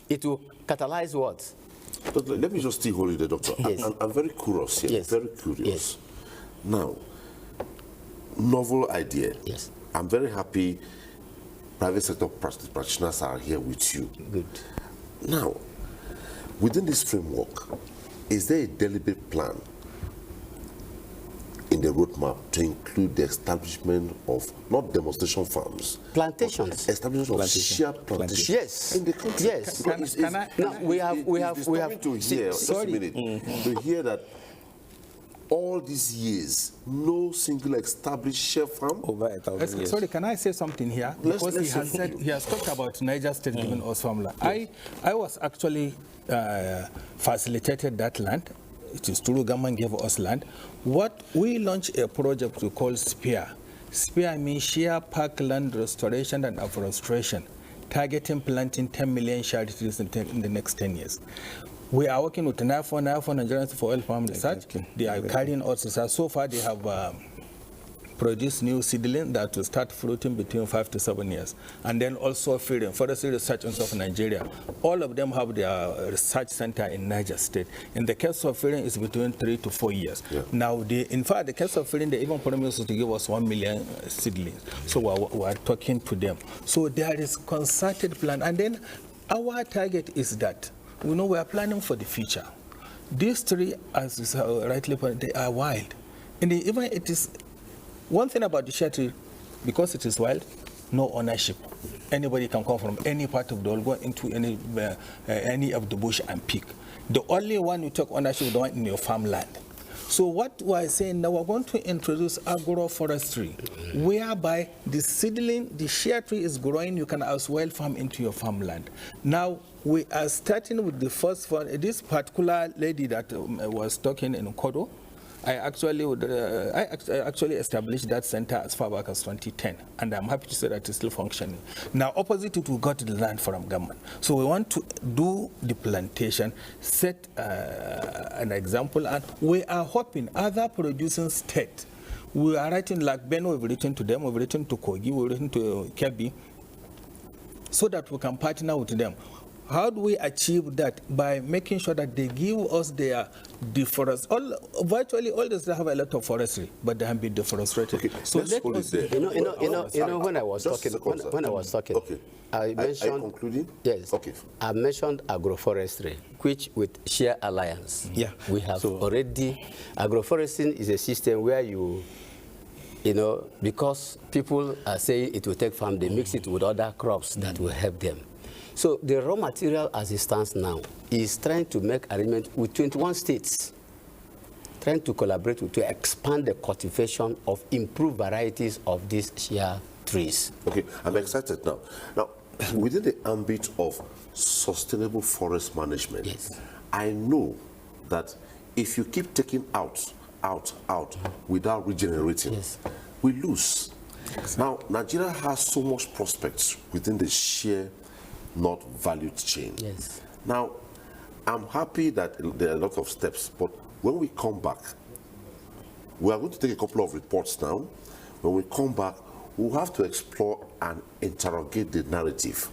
[SPEAKER 6] it will catalyze what?
[SPEAKER 1] But let me just still hold you there, Doctor.
[SPEAKER 6] Yes.
[SPEAKER 1] I'm very curious here,
[SPEAKER 6] Yes.
[SPEAKER 1] very curious.
[SPEAKER 6] Yes.
[SPEAKER 1] Now, novel idea.
[SPEAKER 6] Yes.
[SPEAKER 1] I'm very happy private sector practitioners are here with you.
[SPEAKER 6] Good.
[SPEAKER 1] Now, within this framework, is there a deliberate plan in the roadmap to include the establishment of, not demonstration farms,
[SPEAKER 6] Plantations.
[SPEAKER 1] establishment of shared plantations
[SPEAKER 6] Yes.
[SPEAKER 1] in the country?
[SPEAKER 6] Yes. We have
[SPEAKER 1] to hear, just a minute, to hear that all these years, no single established share farm.
[SPEAKER 5] Over 1,000 years.
[SPEAKER 7] Sorry, can I say something here?
[SPEAKER 1] Let's
[SPEAKER 7] Because he has talked about Niger State giving us farmland. Yes. I was actually facilitated that land. It is true, government gave us land. What we launched a project we call SPEAR. SPEAR means Share Park Land Restoration and Afforestation, targeting planting 10 million shade trees in the next 10 years. We are working with NAFO, Nigerian for Oil Farm Research.
[SPEAKER 5] Exactly.
[SPEAKER 7] They are carrying out research. So far, they have produced new seedling that will start fruiting between 5 to 7 years. And then also feeding Forestry Research Institute of Nigeria. All of them have their research center in Niger State. In the case of feeding, it's between 3 to 4 years. Yeah. Now, in fact, the case of feeding, they even promised to give us 1 million seedlings. So we're talking to them. So there is concerted plan. And then our target is that we know we are planning for the future. These three, as is rightly pointed, they are wild. And even it is one thing about the share tree, because it is wild, no ownership. Anybody can come from any part of the world, go into any of the bush and pick. The only one you take ownership is the one in your farmland. So what we're saying now, we're going to introduce agroforestry, whereby the seedling, the share tree is growing, you can as well farm into your farmland. Now, we are starting with the first one. This particular lady that was talking in Kodo, I actually established that center as far back as 2010, and I'm happy to say that it's still functioning. Now, opposite it, we got the land from government. So we want to do the plantation, set an example, and we are hoping other producing states, we are writing like Ben, we've written to them, we've written to Kogi, we've written to Kebi, so that we can partner with them. How do we achieve that? By making sure that they give us their deforestation. Virtually all this, they have a lot of forestry, but they have been deforested.
[SPEAKER 1] Okay, so let us.
[SPEAKER 6] When I was talking,
[SPEAKER 1] okay.
[SPEAKER 6] I mentioned.
[SPEAKER 1] Are you concluding?
[SPEAKER 6] Yes.
[SPEAKER 1] Okay.
[SPEAKER 6] I mentioned agroforestry, which with Share Alliance.
[SPEAKER 7] Yeah.
[SPEAKER 6] We have already. Agroforestry is a system where you know, because people are saying it will take farm, they mix it with other crops that will help them. So the raw material as it stands now is trying to make arrangement with 21 states, trying to collaborate to expand the cultivation of improved varieties of these shea trees.
[SPEAKER 1] Okay, I'm excited now. Now, within the ambit of sustainable forest management,
[SPEAKER 6] yes,
[SPEAKER 1] I know that if you keep taking out without regenerating,
[SPEAKER 6] yes,
[SPEAKER 1] we lose. Exactly. Now, Nigeria has so much prospects within the shea not valued chain.
[SPEAKER 6] Yes.
[SPEAKER 1] Now, I'm happy that there are a lot of steps, but when we come back, we are going to take a couple of reports now. When we come back, we'll have to explore and interrogate the narrative.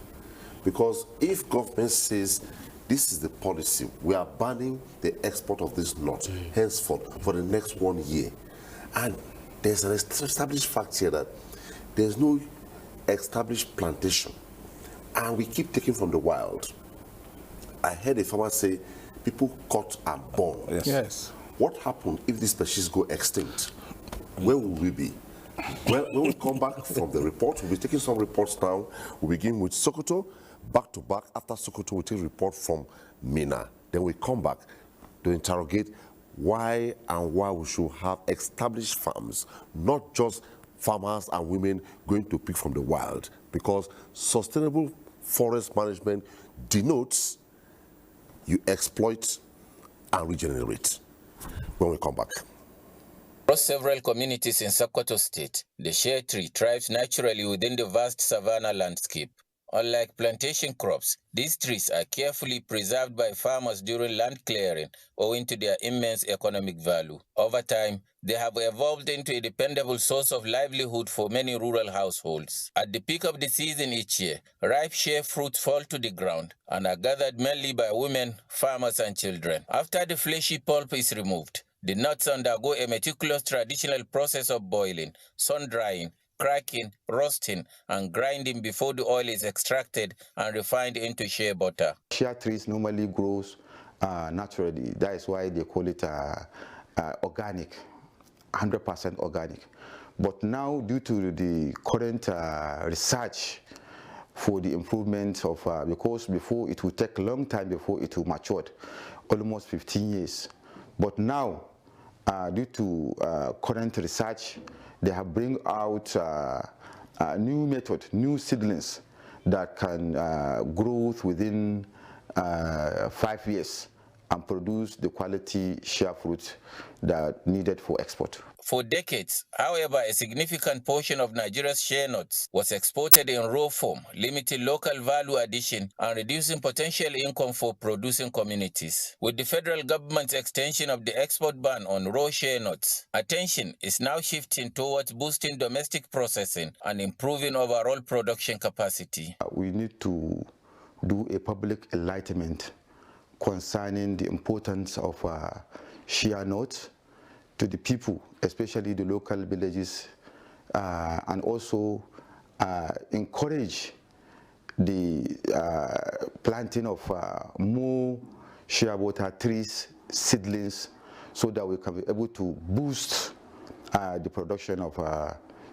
[SPEAKER 1] Because if government says this is the policy, we are banning the export of this nut henceforth for the next 1 year. And there's an established fact here that there's no established plantation. And we keep taking from the wild. I heard a farmer say, people cut and burn.
[SPEAKER 7] Yes. Yes.
[SPEAKER 1] What happened if these species go extinct? Where will we be? Well, when we come back from the report, we'll be taking some reports now. We'll begin with Sokoto, back to back. After Sokoto, we'll take a report from Mina. Then we come back to interrogate why we should have established farms, not just farmers and women going to pick from the wild, because sustainable forest management denotes you exploit and regenerate. When we come back.
[SPEAKER 8] Across several communities in Sokoto State, the shea tree thrives naturally within the vast savanna landscape. Unlike plantation crops, these trees are carefully preserved by farmers during land clearing, owing to their immense economic value. Over time, they have evolved into a dependable source of livelihood for many rural households. At the peak of the season each year, ripe shea fruit fall to the ground and are gathered mainly by women, farmers, and children. After the fleshy pulp is removed, the nuts undergo a meticulous traditional process of boiling, sun-drying, cracking, roasting, and grinding before the oil is extracted and refined into shea butter.
[SPEAKER 9] Shea trees normally grows naturally. That is why they call it organic, 100% organic. But now, due to the current research for the improvement of, because before it would take a long time before it will mature, almost 15 years. But now, due to current research, they have bring out a new method, new seedlings that can grow within 5 years and produce the quality shea fruit that needed for export.
[SPEAKER 8] For decades, however, a significant portion of Nigeria's shea nuts was exported in raw form, limiting local value addition and reducing potential income for producing communities. With the federal government's extension of the export ban on raw shea nuts, attention is now shifting towards boosting domestic processing and improving overall production capacity.
[SPEAKER 9] We need to do a public enlightenment concerning the importance of shea nuts to the people, especially the local villages, and also encourage the planting of more shea butter trees, seedlings, so that we can be able to boost the production of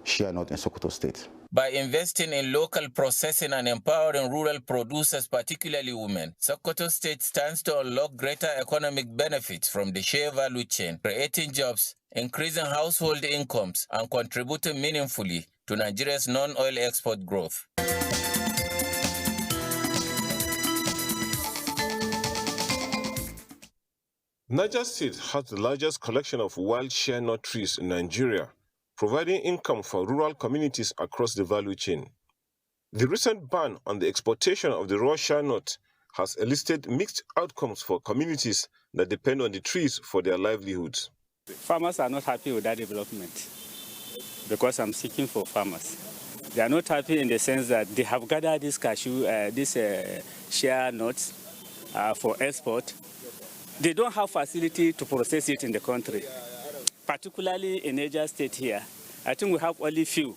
[SPEAKER 9] shea nut in Sokoto State.
[SPEAKER 8] By investing in local processing and empowering rural producers, particularly women, Sokoto State stands to unlock greater economic benefits from the shea value chain, creating jobs, increasing household incomes, and contributing meaningfully to Nigeria's non-oil export growth.
[SPEAKER 10] Niger State has the largest collection of wild shea nut trees in Nigeria, providing income for rural communities across the value chain. The recent ban on the exportation of the raw shea nut has elicited mixed outcomes for communities that depend on the trees for their livelihoods.
[SPEAKER 11] Farmers are not happy with that development because I'm speaking for farmers. They are not happy in the sense that they have gathered this shea nuts for export. They don't have facility to process it in the country. Particularly in Niger State here, I think we have only few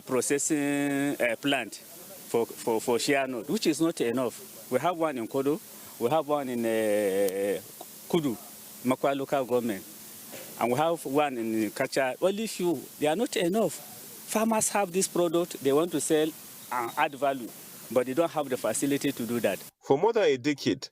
[SPEAKER 11] processing plant for shea nut, which is not enough. We have one in Kodo, we have one in Kudu, Makwa local government, and we have one in Kacha. Only few, they are not enough. Farmers have this product, they want to sell and add value, but they don't have the facility to do that.
[SPEAKER 10] For more than a decade,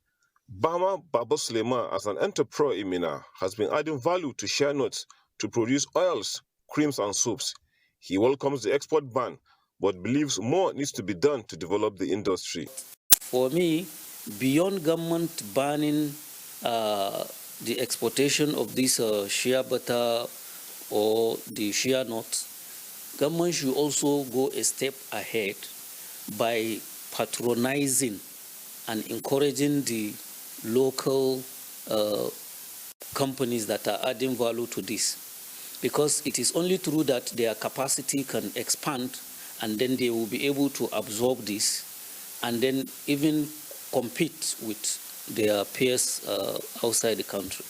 [SPEAKER 10] Bama Baba Suleiman, as an entrepreneur in Mina, has been adding value to shea nuts to produce oils, creams, and soaps. He welcomes the export ban, but believes more needs to be done to develop the industry.
[SPEAKER 12] For me, beyond government banning the exportation of this shea butter or the shea nuts, government should also go a step ahead by patronizing and encouraging the local companies that are adding value to this, because it is only through that their capacity can expand, and then they will be able to absorb this and then even compete with their peers outside the country.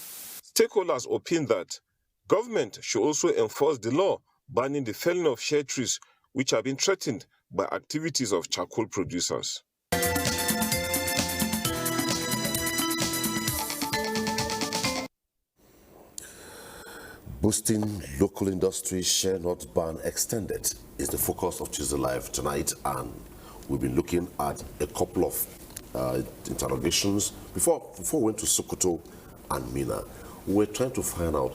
[SPEAKER 10] Stakeholders opine that government should also enforce the law banning the felling of shea trees, which have been threatened by activities of charcoal producers.
[SPEAKER 1] Boosting local industry shea nut ban extended is the focus of Tuesday Live tonight, and we've been looking at a couple of interrogations. Before we went to Sokoto and Mina, we're trying to find out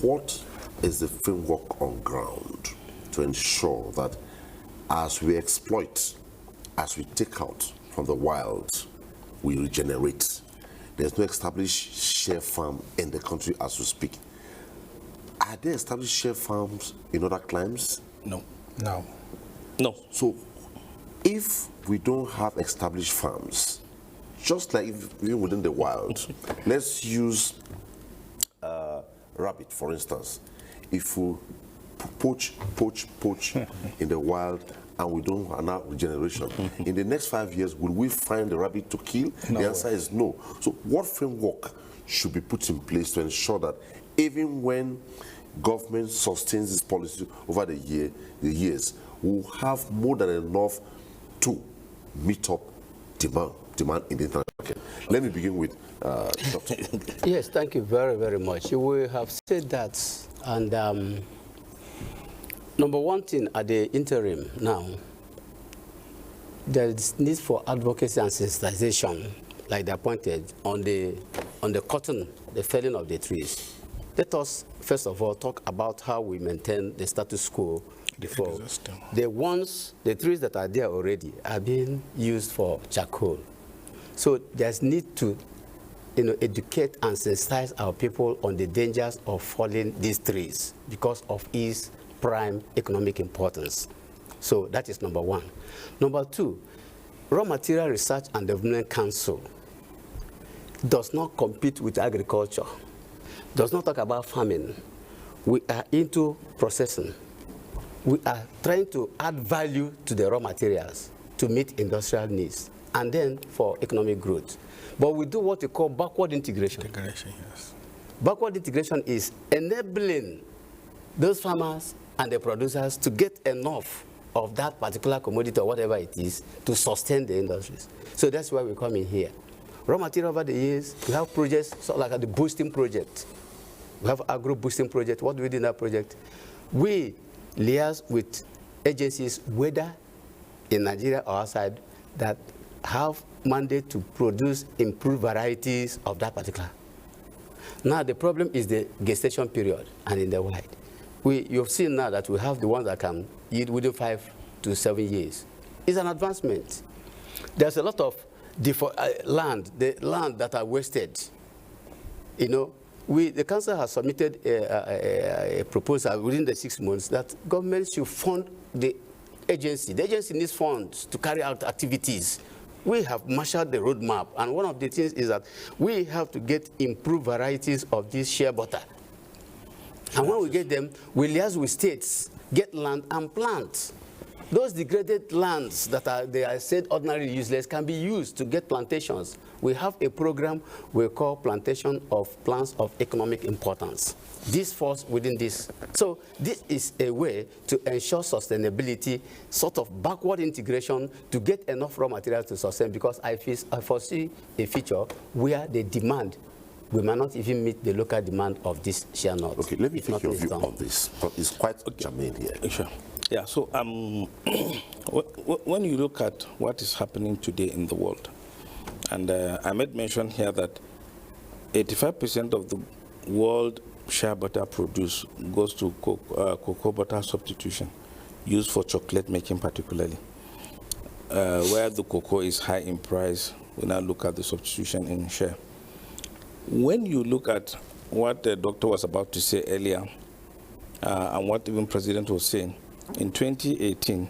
[SPEAKER 1] what is the framework on ground to ensure that as we exploit, as we take out from the wild, we regenerate. There's no established shea farm in the country as we speak. Are there established shea farms in other climes?
[SPEAKER 5] No.
[SPEAKER 1] So, if we don't have established farms, just like even within the wild, let's use rabbit, for instance. If we poach in the wild and we don't allow regeneration, in the next 5 years, will we find the rabbit to kill?
[SPEAKER 7] No
[SPEAKER 1] the answer is no. So what framework should be put in place to ensure that even when government sustains this policy over the years, we'll have more than enough to meet up demand in the international market? Let me begin with Dr.
[SPEAKER 6] Yes, thank you very, very much. We have said that, and number one thing at the interim now, there is need for advocacy and sensitization, like they pointed, on the cotton, the felling of the trees. Let us, first of all, talk about how we maintain the status quo before. The trees that are there already are being used for charcoal. So there's need to educate and sensitize our people on the dangers of falling these trees because of its prime economic importance. So that is number one. Number two, Raw Material Research and Development Council does not compete with agriculture, does not talk about farming. We are into processing. We are trying to add value to the raw materials to meet industrial needs and then for economic growth. But we do what we call backward integration.
[SPEAKER 7] Yes.
[SPEAKER 6] Backward integration is enabling those farmers and the producers to get enough of that particular commodity or whatever it is to sustain the industries. So that's why we come in here. Raw material over the years, we have projects sort of like the boosting project. We have agro boosting project. What do we do in that project? We liaise with agencies, whether in Nigeria or outside, that have mandate to produce improved varieties of that particular. Now the problem is the gestation period and in the wild. You've seen now that we have the ones that can yield within 5 to 7 years. It's an advancement. There's a lot of land that are wasted. The council has submitted a proposal within the 6 months that government should fund the agency. The agency needs funds to carry out activities. We have marshaled the roadmap, and one of the things is that we have to get improved varieties of this shea butter. And when we get them, we liaise with states, get land and plant. Those degraded lands that they are said ordinarily useless can be used to get plantations. We have a program we call Plantation of Plants of Economic Importance. This falls within this. So this is a way to ensure sustainability, sort of backward integration to get enough raw materials to sustain, because I foresee a future where the demand, we might not even meet the local demand of this shea nut.
[SPEAKER 1] Okay, let me take your view on this. It's quite germane here.
[SPEAKER 5] Sure. Yeah, so when you look at what is happening today in the world, and I made mention here that 85% of the world shea butter produced goes to cocoa butter substitution, used for chocolate making particularly. Where the cocoa is high in price, we now look at the substitution in shea. When you look at what the doctor was about to say earlier, and what even President was saying, in 2018,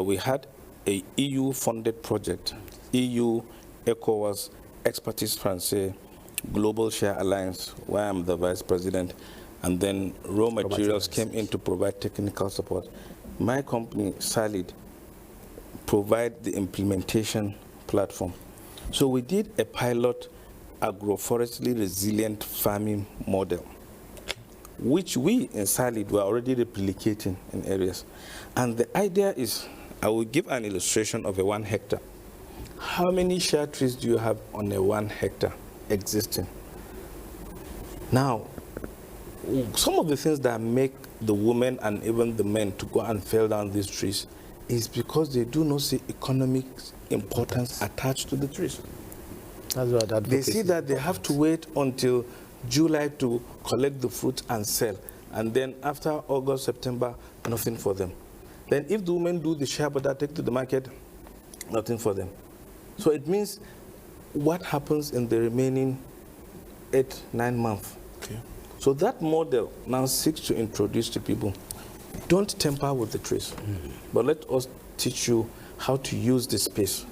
[SPEAKER 5] we had a EU-funded project, EU ECOWAS Expertise Français Global Share Alliance, where I'm the Vice President, and then raw materials came in to provide technical support. My company, Salid, provide the implementation platform. So we did a pilot agroforestry resilient farming model, which we in Salid were already replicating in areas. And the idea is, I will give an illustration of a 1 hectare. How many shea trees do you have on a 1 hectare existing? Now, some of the things that make the women and even the men to go and fell down these trees is because they do not see economic importance attached to the trees.
[SPEAKER 6] That's what that
[SPEAKER 5] they see that they have to wait until July to collect the fruit and sell, and then after August, September, nothing for them. Then if the women do the shea butter, take to the market, nothing for them. So it means what happens in the remaining 8-9 months.
[SPEAKER 7] Okay.
[SPEAKER 5] So that model now seeks to introduce to people, don't tamper with the trees, but let us teach you how to use the space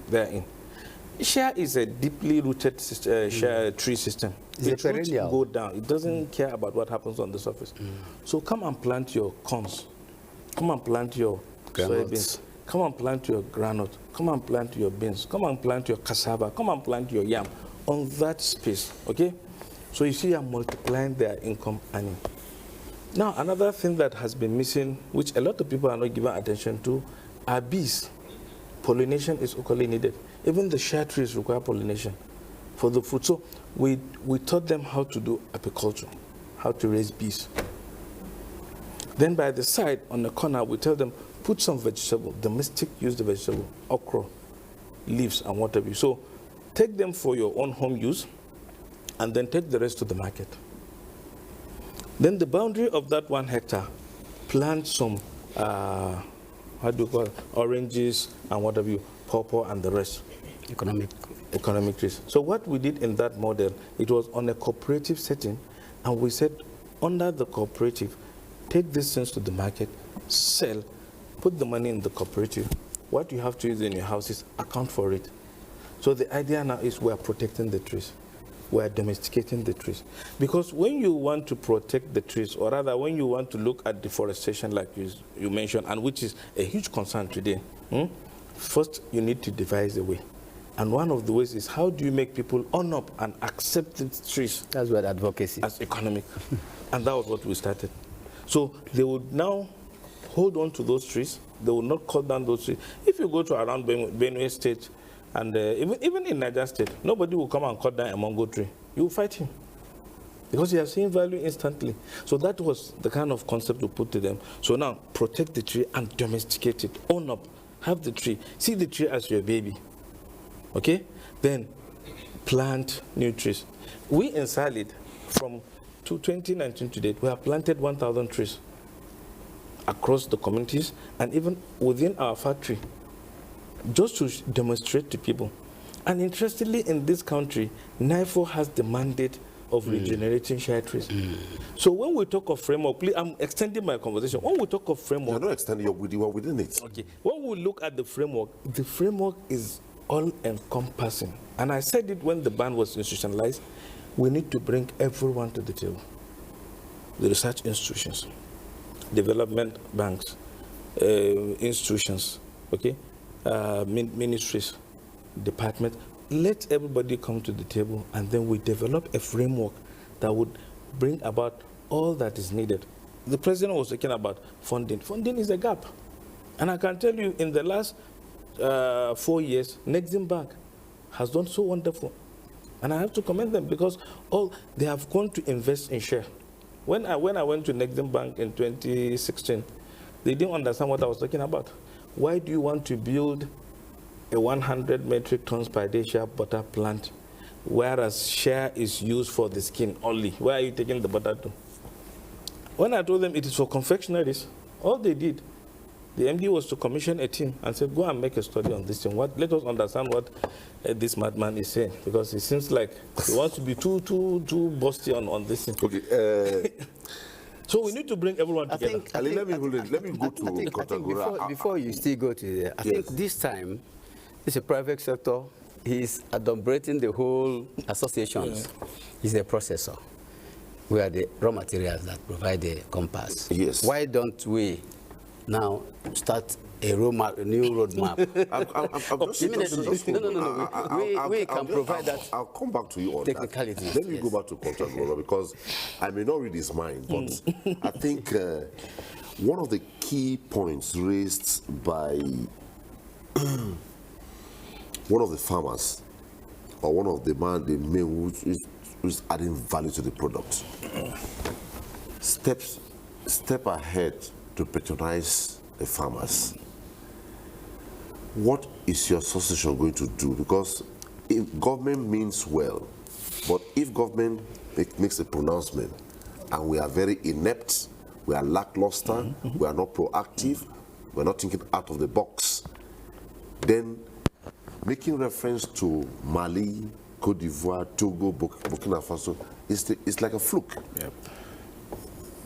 [SPEAKER 5] therein. Share is a deeply rooted share tree system.
[SPEAKER 6] It's a perennial.
[SPEAKER 5] Go down. It doesn't care about what happens on the surface. So come and plant your corns. Come and plant your soybeans. Come and plant your granite. Come and plant your beans. Come and plant your cassava. Come and plant your yam on that space. Okay? So you see, I'm multiplying their income earning. Now, another thing that has been missing, which a lot of people are not giving attention to, are bees. Pollination is equally needed. Even the share trees require pollination for the fruit. So we taught them how to do apiculture, how to raise bees. Then by the side, on the corner, we tell them, put some vegetable, domestic use the vegetable, okra, leaves, and whatever. So take them for your own home use, and then take the rest to the market. Then the boundary of that 1 hectare, plant some, how do you call it, oranges and whatever you, pawpaw and the rest. Economic trees. So what we did in that model, it was on a cooperative setting, and we said, under the cooperative, take these things to the market, sell, put the money in the cooperative. What you have to use in your house is account for it. So the idea now is we are protecting the trees. We are domesticating the trees. Because when you want to protect the trees, or rather when you want to look at deforestation like you mentioned, and which is a huge concern today, first you need to devise a way. And one of the ways is, how do you make people own up and accept the trees?
[SPEAKER 6] That's what advocacy.
[SPEAKER 5] As economic. And that was what we started. So they would now hold on to those trees. They will not cut down those trees. If you go to around Benue State, and even in Niger State, nobody will come and cut down a mango tree. You will fight him. Because he has seen value instantly. So that was the kind of concept we put to them. So now, protect the tree and domesticate it. Own up. Have the tree. See the tree as your baby. Okay? Then plant new trees. We in Salid, from 2019 to date, we have planted 1,000 trees across the communities and even within our factory, just to demonstrate to people. And interestingly, in this country, NIFO has the mandate of regenerating share trees. So when we talk of framework, please, I'm extending my conversation. When we talk of framework...
[SPEAKER 1] You're not extending, you're within it.
[SPEAKER 5] Okay. When we look at the framework is all-encompassing. And I said it when the ban was institutionalized, we need to bring everyone to the table. The research institutions, development banks, institutions, okay, ministries, departments. Let everybody come to the table, and then we develop a framework that would bring about all that is needed. The president was talking about funding. Funding is a gap. And I can tell you, in the last 4 years, Nexim Bank has done so wonderful. And I have to commend them, because they have gone to invest in share. When I went to Nexim Bank in 2016, they didn't understand what I was talking about. Why do you want to build a 100 metric tons per day shea butter plant, whereas shea is used for the skin only? Where are you taking the butter to? When I told them it is for confectionaries, all they did, the MD was to commission a team and said, go and make a study on this thing. Let us understand what this madman is saying, because it seems like he wants to be too busty on this thing.
[SPEAKER 1] Okay.
[SPEAKER 5] So we need to bring everyone together.
[SPEAKER 1] Let me go to Kontagora.
[SPEAKER 6] Before you still go to there, I think this time, it's a private sector. He's adumbrating the whole associations. He's a processor. We are the raw materials that provide the compass.
[SPEAKER 1] Yes.
[SPEAKER 6] Why don't we now start a new roadmap? We can provide that.
[SPEAKER 1] I'll come back to you on
[SPEAKER 6] technicalities.
[SPEAKER 1] Let me go back to Kontagora, because I may not read his mind, but I think one of the key points raised by one of the farmers, or one of the men who's adding value to the product, step ahead to patronize the farmers. What is your association going to do? Because if government means well, but if government makes a pronouncement and we are very inept, we are lackluster, we are not proactive, we're not thinking out of the box, then making reference to Mali, Cote d'Ivoire, Togo, Burkina Faso, it's like a fluke.
[SPEAKER 5] Yep.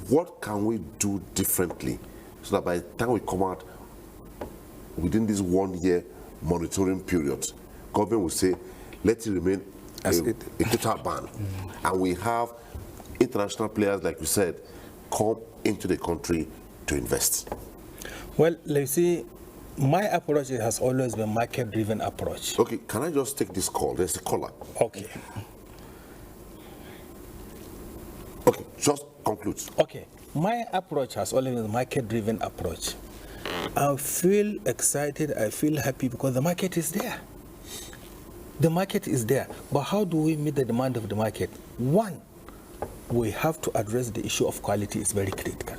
[SPEAKER 1] What can we do differently so that by the time we come out, within this 1 year monitoring period, government will say, let it remain a total ban. And we have international players, like you said, come into the country to invest.
[SPEAKER 7] Well, let's see, my approach has always been market-driven approach.
[SPEAKER 1] Okay, can I just take this call? There's a caller.
[SPEAKER 7] Okay.
[SPEAKER 1] Okay, just conclude.
[SPEAKER 7] Okay, my approach has always been a market-driven approach. I feel excited, I feel happy because the market is there. The market is there, but how do we meet the demand of the market? One, we have to address the issue of quality. It's very critical.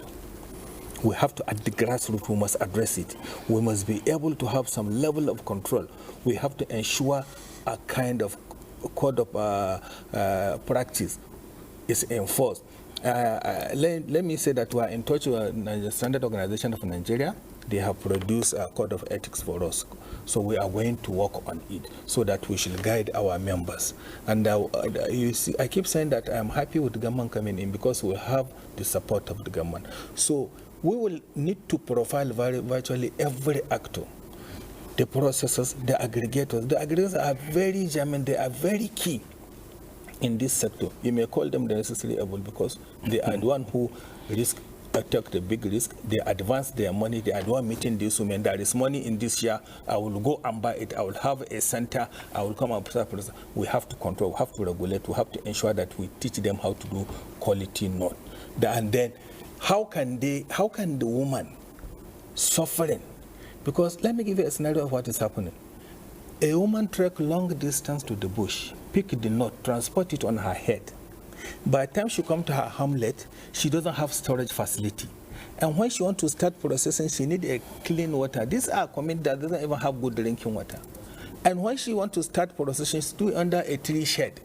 [SPEAKER 7] We have to, at the grassroots, we must address it. We must be able to have some level of control. We have to ensure a kind of code of practice is enforced. Let me say that we are in touch with the Standard Organization of Nigeria. They have produced a code of ethics for us. So we are going to work on it so that we should guide our members. And you see, I keep saying that I'm happy with the government coming in because we have the support of the government. So we will need to profile virtually every actor. The processors, the aggregators. The aggregators are very germane, they are very key in this sector. You may call them the necessary evil because they are the one who take the big risk. They advance their money. They are the one meeting these women. There is money in this year. I will go and buy it. I will have a center. I will come up. We have to control. We have to regulate. We have to ensure that we teach them how to do quality note. And then, how can the woman suffering? Because let me give you a scenario of what is happening. A woman trek long distance to the bush, pick the nut, transport it on her head. By the time she comes to her hamlet, she doesn't have storage facility. And when she wants to start processing, she needs a clean water. These are communities that doesn't even have good drinking water. And when she wants to start processing, she's doing under a tree shed.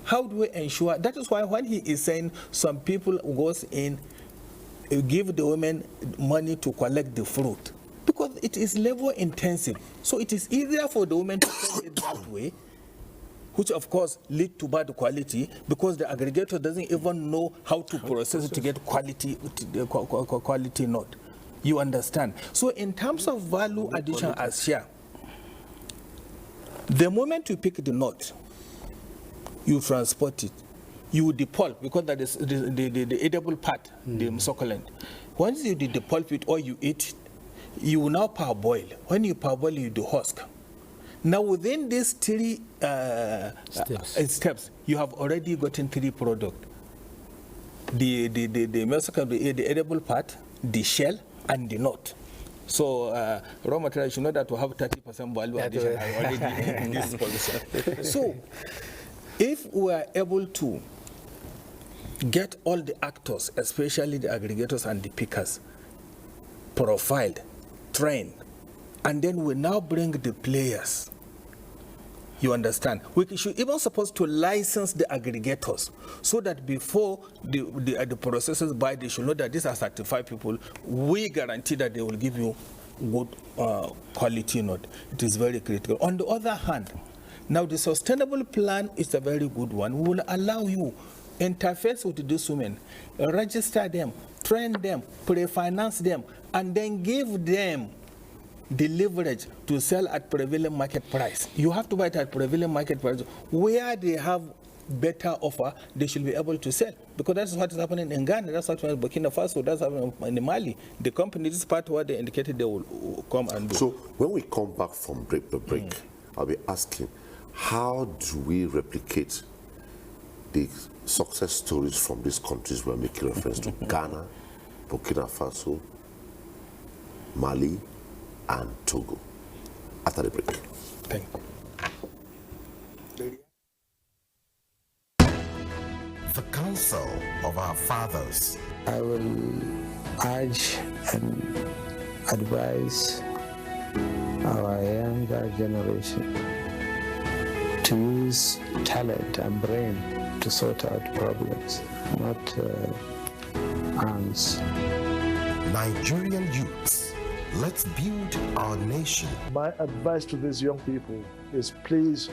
[SPEAKER 7] How do we ensure? That is why when he is saying some people goes in, give the women money to collect the fruit, because it is labor intensive. So it is easier for the women to sell it that way, which of course lead to bad quality because the aggregator doesn't even know how to process it to get quality note. You understand? So in terms of value addition as share, the moment you pick the note, you transport it, you depulp because that is the edible part, the succulent. Once you depulp it or you eat it, you will now parboil. When you parboil, you do husk. Now within these three steps, you have already gotten three products. The edible part, the shell, and the nut. So raw material, you know that we have 30% value addition already in this position. So if we are able to get all the actors, especially the aggregators and the pickers, profiled, trained, and then we now bring the players. You understand? We should even supposed to license the aggregators so that before the processors buy, they should know that these are certified people. We guarantee that they will give you good quality note. It is very critical. On the other hand, now the sustainable plan is a very good one. We will allow you interface with these women, register them, train them, pre-finance them, and then give them the leverage to sell at prevailing market price. You have to buy it at prevailing market price. Where they have better offer, they should be able to sell. Because that's what is happening in Ghana, that's what in Burkina Faso, that's happening in Mali. The company, this is part where they indicated they will come and do.
[SPEAKER 1] So when we come back from break, I'll be asking, how do we replicate the success stories from these countries we're making reference to? Ghana, Burkina Faso, Mali, and Togo. After the break.
[SPEAKER 7] Thank you.
[SPEAKER 13] The Council of Our Fathers.
[SPEAKER 14] I will urge and advise our younger generation to use talent and brain to sort out problems, not arms.
[SPEAKER 13] Nigerian youths, let's build our nation.
[SPEAKER 15] My advice to these young people is please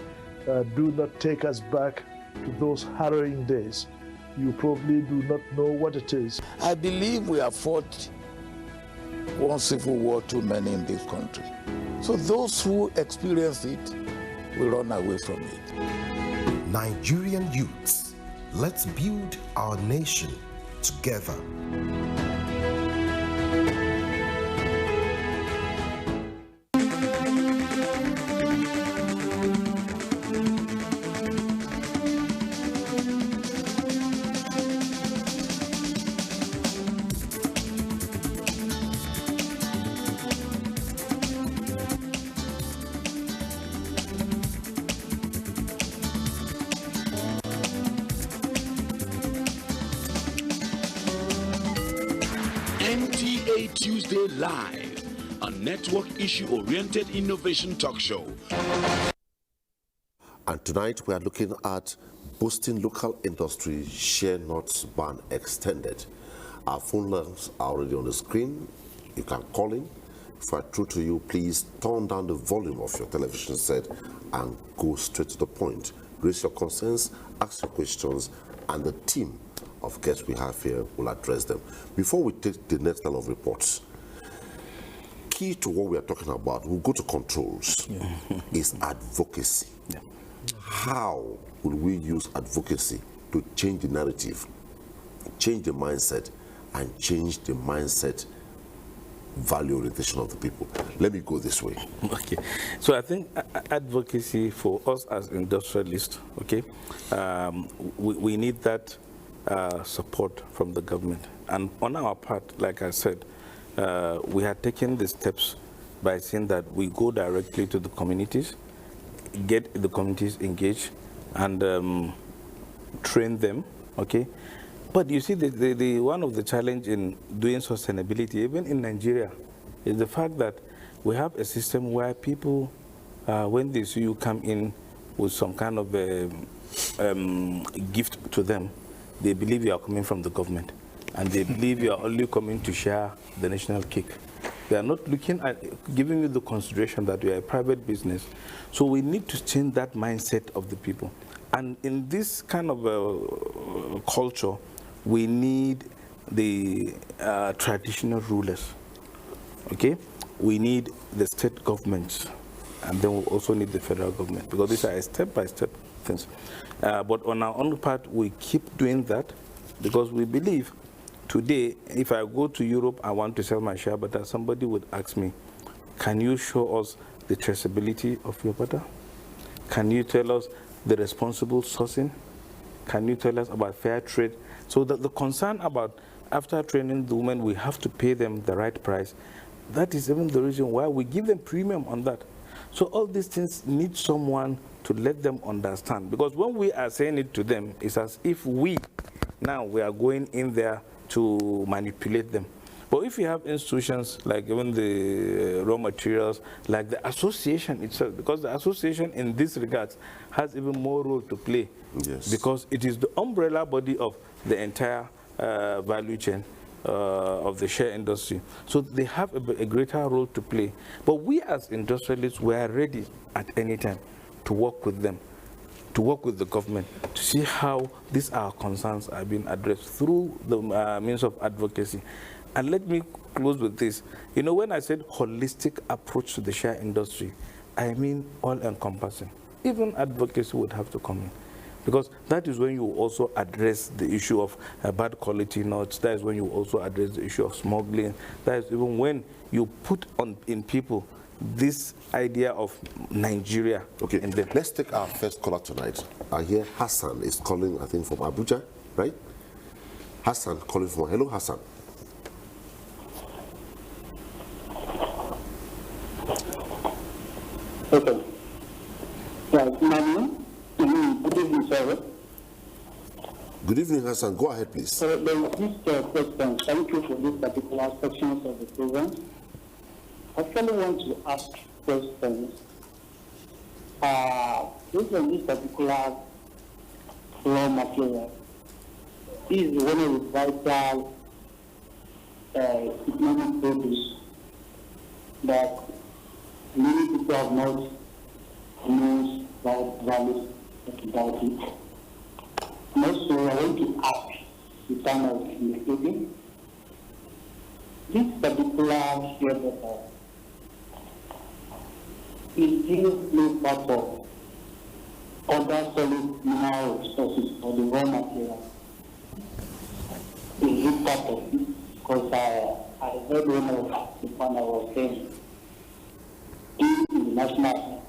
[SPEAKER 15] do not take us back to those harrowing days. You probably do not know what it is.
[SPEAKER 16] I believe we have fought one civil war too many in this country. So those who experience it will run away from it.
[SPEAKER 13] Nigerian youths, let's build our nation together.
[SPEAKER 17] Tuesday Live, a network issue-oriented innovation talk show.
[SPEAKER 1] And tonight we are looking at boosting local industry, share nuts ban extended. Our phone lines are already on the screen. You can call in. If I through to you, please turn down the volume of your television set and go straight to the point. Raise your concerns, ask your questions, and the team of guests we have here will address them. Before we take the next line of reports, key to what we are talking about, we'll go to controls, is advocacy. Yeah. How will we use advocacy to change the narrative, change the mindset, and change the mindset value orientation of the people? Let me go this way.
[SPEAKER 5] Okay. So I think advocacy for us as industrialists, okay, we need that support from the government. And on our part, like I said, we had taken the steps by saying that we go directly to the communities, get the communities engaged, and train them, okay? But you see, the one of the challenge in doing sustainability, even in Nigeria, is the fact that we have a system where people, when they see you come in with some kind of a gift to them, they believe you are coming from the government, and they believe you are only coming to share the national cake. They are not looking at giving you the consideration that you are a private business. So we need to change that mindset of the people. And in this kind of culture, we need the traditional rulers, okay? We need the state governments, and then we also need the federal government, because these are step-by-step things. But on our own part, we keep doing that, because we believe today, if I go to Europe, I want to sell my shea butter, somebody would ask me, can you show us the traceability of your butter? Can you tell us the responsible sourcing? Can you tell us about fair trade? So the concern about, after training the women, we have to pay them the right price. That is even the reason why we give them premium on that. So all these things need someone to let them understand. Because when we are saying it to them, it's as if we are going in there to manipulate them. But if you have institutions like even the raw materials, like the association itself, because the association in this regards has even more role to play. Yes. Because it is the umbrella body of the entire value chain of the share industry. So they have a greater role to play. But we as industrialists, we are ready at any time to work with them, to work with the government, to see how these our concerns are being addressed through the means of advocacy. And let me close with this. You know, when I said holistic approach to the share industry, I mean all-encompassing. Even advocacy would have to come in. Because that is when you also address the issue of bad quality nuts. That is when you also address the issue of smuggling. That is even when you put in people this idea of Nigeria.
[SPEAKER 1] Okay, let's take our first caller tonight. I hear Hassan is calling, I think, from Abuja, right? Hassan calling from, hello, Hassan.
[SPEAKER 18] Okay. Good evening, sir.
[SPEAKER 1] Good evening, Hassan. Go ahead, please.
[SPEAKER 18] There is this question. Thank you for this particular section of the program. I actually want to ask questions. Based on this particular raw material, this is one of the vital economic produce that many people have not known about values about it. And also, I want to ask the time of investigating. This particular share butter is still part of other solid mineral resources for the raw material. Is it part of it? Because I heard one of the one I was saying in the national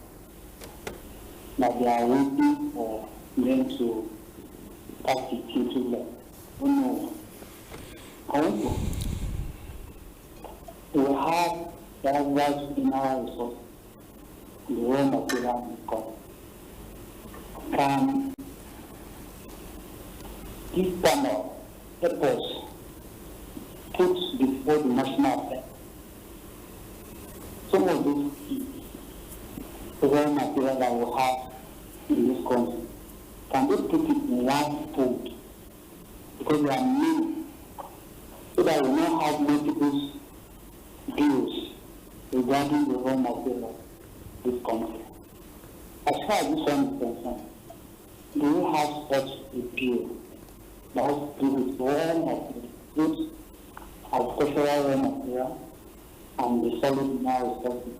[SPEAKER 18] that they are waiting for them to pass it into them. Oh no. However, we have diverse mineral resources, the raw material income. Can this panel help us put before the national affairs some of those key raw material that we have in this country? Can they put it in one fold? Because there are many, so that we not have multiple bills regarding the raw material in this country. As far as this one is concerned, do we have such a bill that has to do with raw material, goods, agricultural raw material, and the solid mineral resources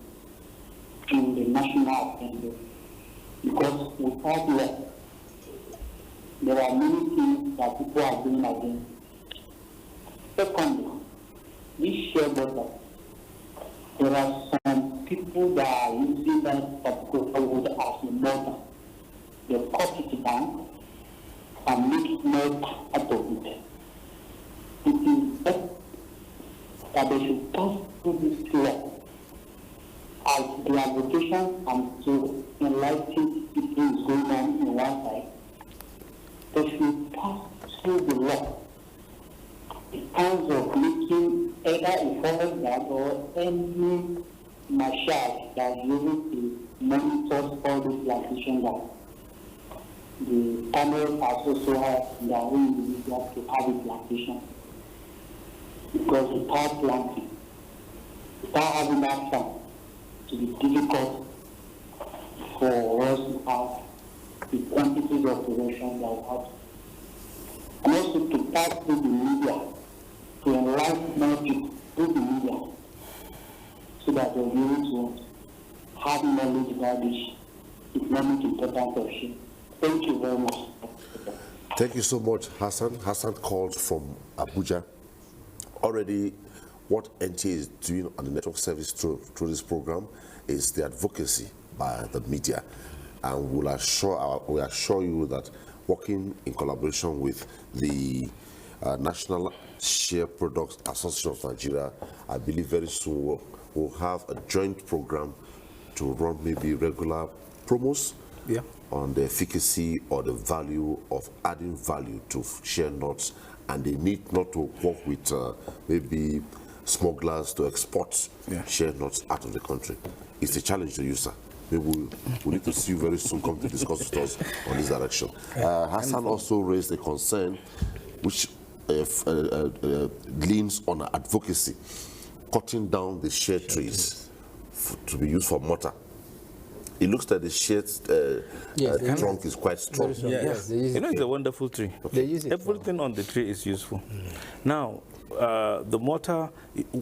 [SPEAKER 18] in the National Assembly? Because without that, there are many things that people are doing against. Secondly, this share butter, there are some people that are using that particular wood as a mortar. They cut it down and make mud out of it. It is best that they should pass through this law as the advocation and to enlighten people is going on in one side. They should pass through the law in terms of making either a forest guard or any marshal that is able to monitor all these plantation lands. The panel has also had their own individuals to have a plantation. Because without planting, without having that farm, it will be difficult for us to have the quantities of production that we have. And also to pass through the media, to enlighten more people through the media, so that they'll be able to have knowledge about this economic importance of sheep. Thank you very much.
[SPEAKER 1] Thank you so much, Hassan. Hassan called from Abuja. Already, what NTA is doing on the network service through this program is the advocacy by the media. And we assure you that working in collaboration with the National Share Products Association of Nigeria, I believe very soon we'll have a joint program to run maybe regular promos on the efficacy or the value of adding value to share nuts, and they need not to work with maybe smugglers to export share nuts out of the country. It's a challenge to you, sir. Maybe we'll need to see you very soon come to discuss with us on this direction. Hassan also raised a concern which leans on advocacy, cutting down the share trees to be used for mortar. It looks like the shade trunk is quite strong.
[SPEAKER 5] Yes. You know, it's a wonderful tree. Okay. Everything on the tree is useful. Now, the mortar,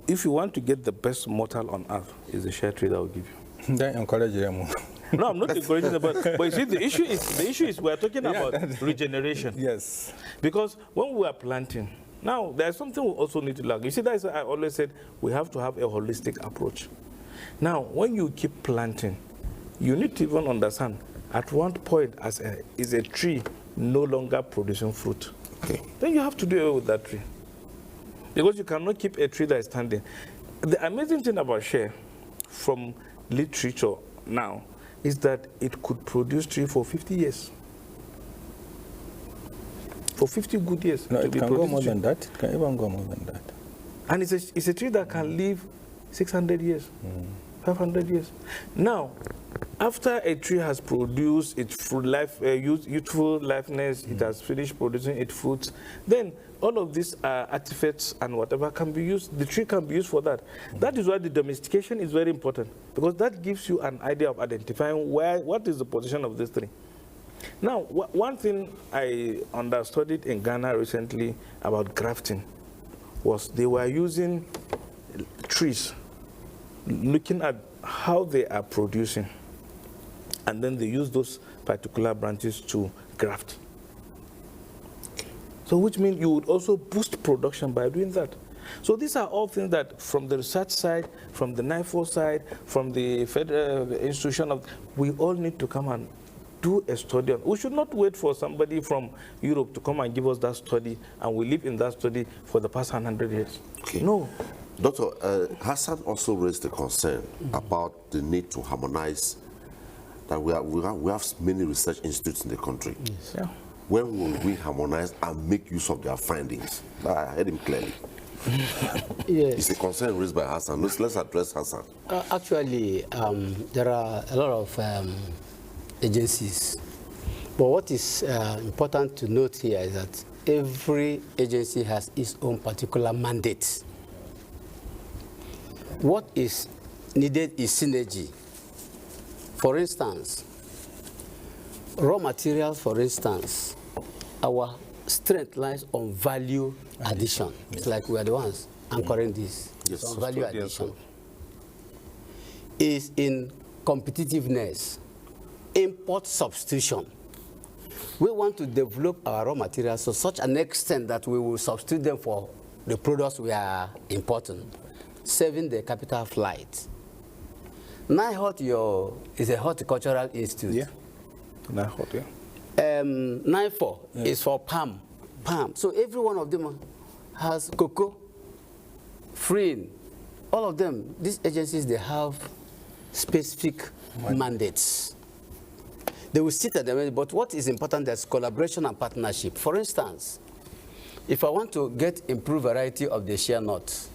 [SPEAKER 5] if you want to get the best mortar on earth, is the shade tree that will give you.
[SPEAKER 7] Don't encourage them.
[SPEAKER 5] No, I'm not encouraging them, but you see, the issue is we're talking about regeneration.
[SPEAKER 7] Yes.
[SPEAKER 5] Because when we are planting, now there's something we also need to learn. You see, that's why I always said we have to have a holistic approach. Now, when you keep planting, you need to even understand at one point is a tree no longer producing fruit. Okay. Then you have to do away with that tree. Because you cannot keep a tree that is standing. The amazing thing about share from literature now is that it could produce tree for 50 years. For 50 good years.
[SPEAKER 7] No, it can go more than that. It can even go more than that.
[SPEAKER 5] And it's a tree that can live 600 years, 500 years. Now, after a tree has produced its fruit youthful liveness, it has finished producing its fruits, then all of these artifacts and whatever can be used, the tree can be used for that. That is why the domestication is very important, because that gives you an idea of identifying what is the position of this tree. Now, one thing I understudied in Ghana recently about grafting was they were using trees, looking at how they are producing, and then they use those particular branches to graft. So which means you would also boost production by doing that. So these are all things that from the research side, from the NIFO side, from the federal institution of, we all need to come and do a study. We should not wait for somebody from Europe to come and give us that study, and we live in that study for the past 100 years.
[SPEAKER 1] Okay.
[SPEAKER 5] No.
[SPEAKER 1] Dr. Hassan also raised a concern about the need to harmonize, that we have many research institutes in the country.
[SPEAKER 5] Yes. Yeah.
[SPEAKER 1] When will we harmonize and make use of their findings? I heard him clearly.
[SPEAKER 6] Yes.
[SPEAKER 1] It's a concern raised by Hassan. Let's address Hassan.
[SPEAKER 6] Actually, there are a lot of agencies. But what is important to note here is that every agency has its own particular mandate. What is needed is synergy. For instance, raw materials, for instance, our strength lies on value addition. It's like we are the ones anchoring this.
[SPEAKER 1] Yes.
[SPEAKER 6] So value addition is in competitiveness, import substitution. We want to develop our raw materials to such an extent that we will substitute them for the products we are importing, saving the capital flight. NIHOT is a horticultural institute.
[SPEAKER 5] Yeah. NIHOT, yeah.
[SPEAKER 6] NIFO is for palm. So every one of them has cocoa, freeing. All of them, these agencies, they have specific mandates. They will sit at them, but what is important is collaboration and partnership. For instance, if I want to get improved variety of the shea nut,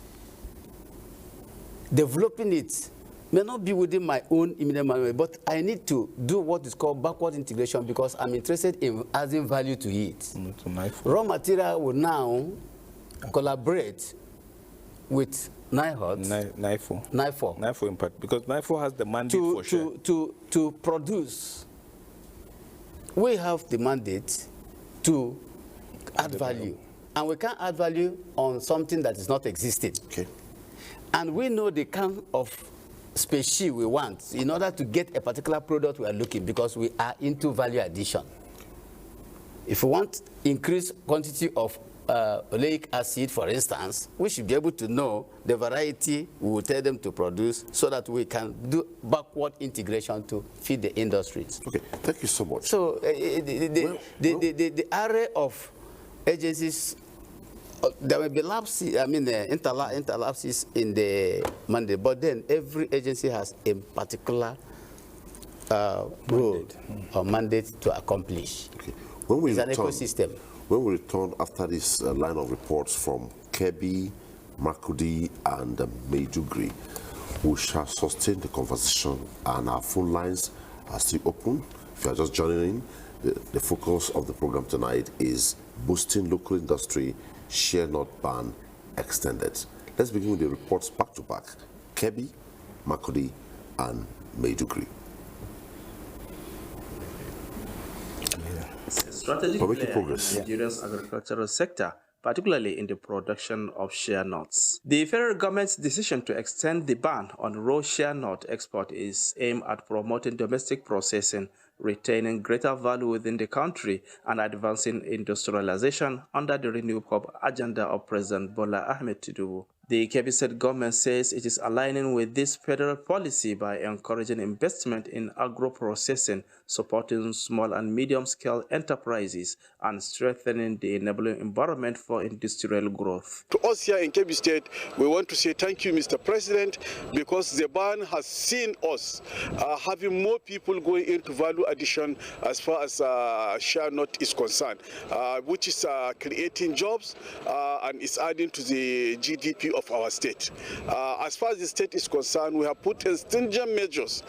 [SPEAKER 6] developing it may not be within my own immediate manual, but I need to do what is called backward integration because I'm interested in adding value to it. Raw material will now collaborate with NIFO
[SPEAKER 5] in part, because NIFO has the mandate for sure.
[SPEAKER 6] To produce. We have the mandate to add value. And we can't add value on something that is not existing.
[SPEAKER 1] Okay.
[SPEAKER 6] And we know the kind of species we want in order to get a particular product we are looking, because we are into value addition. If we want increased quantity of oleic acid, for instance, we should be able to know the variety we will tell them to produce so that we can do backward integration to feed the industries.
[SPEAKER 1] Okay, thank you so much.
[SPEAKER 6] So the array of agencies, there will be lapses, interlapses in the mandate, but then every agency has a particular role or mandate to accomplish.
[SPEAKER 1] Okay.
[SPEAKER 6] It's an ecosystem.
[SPEAKER 1] When we return after this line of reports from Kebbi, Makurdi, and Maiduguri, we shall sustain the conversation, and our phone lines are still open. If you are just joining in, the focus of the program tonight is boosting local industry, share not ban extended. Let's begin with the reports back to back. Kebbi, Makurdi, and Maiduguri.
[SPEAKER 19] Strategic player in Nigeria's agricultural sector, particularly in the production of shea nuts. The federal government's decision to extend the ban on raw shea nut export is aimed at promoting domestic processing, retaining greater value within the country, and advancing industrialization under the renewed agenda of President Bola Ahmed Tinubu. The Kebbi State government says it is aligning with this federal policy by encouraging investment in agro-processing, supporting small and medium-scale enterprises, and strengthening the enabling environment for industrial growth.
[SPEAKER 20] To us here in Kebbi State, we want to say thank you, Mr. President, because the ban has seen us having more people going into value addition as far as shea nut is concerned, which is creating jobs and is adding to the GDP of our state. As far as the state is concerned, we have put in stringent measures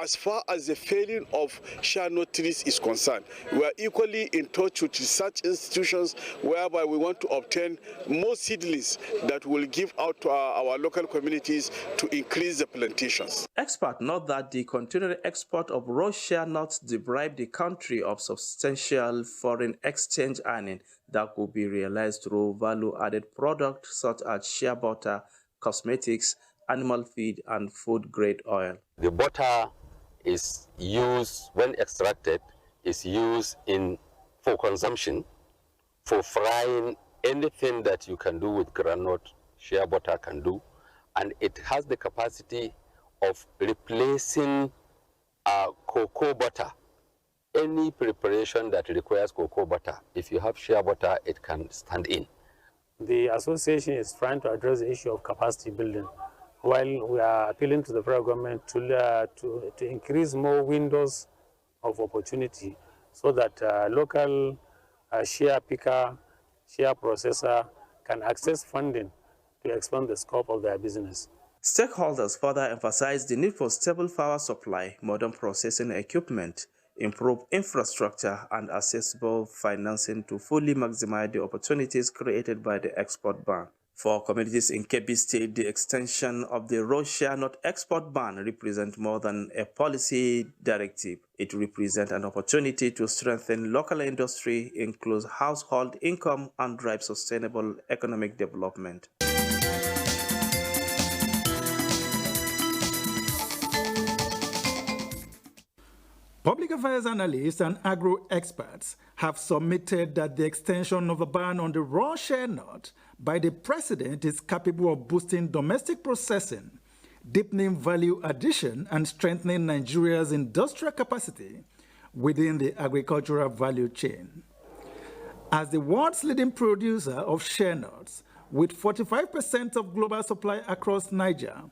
[SPEAKER 20] as far as the failing of shea nut trees is concerned. We are equally in touch with research institutions whereby we want to obtain more seedlings that will give out to our local communities to increase the plantations.
[SPEAKER 19] Experts note that the continued export of raw shea nuts deprive the country of substantial foreign exchange earning that could be realized through value-added products such as shea butter, cosmetics, animal feed, and food-grade oil.
[SPEAKER 21] The butter is used, when extracted, is used for consumption, for frying. Anything that you can do with granite, shea butter can do, and it has the capacity of replacing cocoa butter. Any preparation that requires cocoa butter, if you have shea butter, it can stand in.
[SPEAKER 22] The association is trying to address the issue of capacity building, while we are appealing to the federal government to increase more windows of opportunity so that local shea picker, shea processor can access funding to expand the scope of their business.
[SPEAKER 19] Stakeholders further emphasized the need for stable power supply, modern processing equipment, improved infrastructure, and accessible financing to fully maximize the opportunities created by the export ban. For communities in Kebbi State, the extension of the raw shea nut export ban represents more than a policy directive. It represents an opportunity to strengthen local industry, increase household income, and drive sustainable economic development.
[SPEAKER 23] Public affairs analysts and agro-experts have submitted that the extension of the ban on the raw shea nut by the president is capable of boosting domestic processing, deepening value addition, and strengthening Nigeria's industrial capacity within the agricultural value chain. As the world's leading producer of shea nuts, with 45% of global supply across Niger,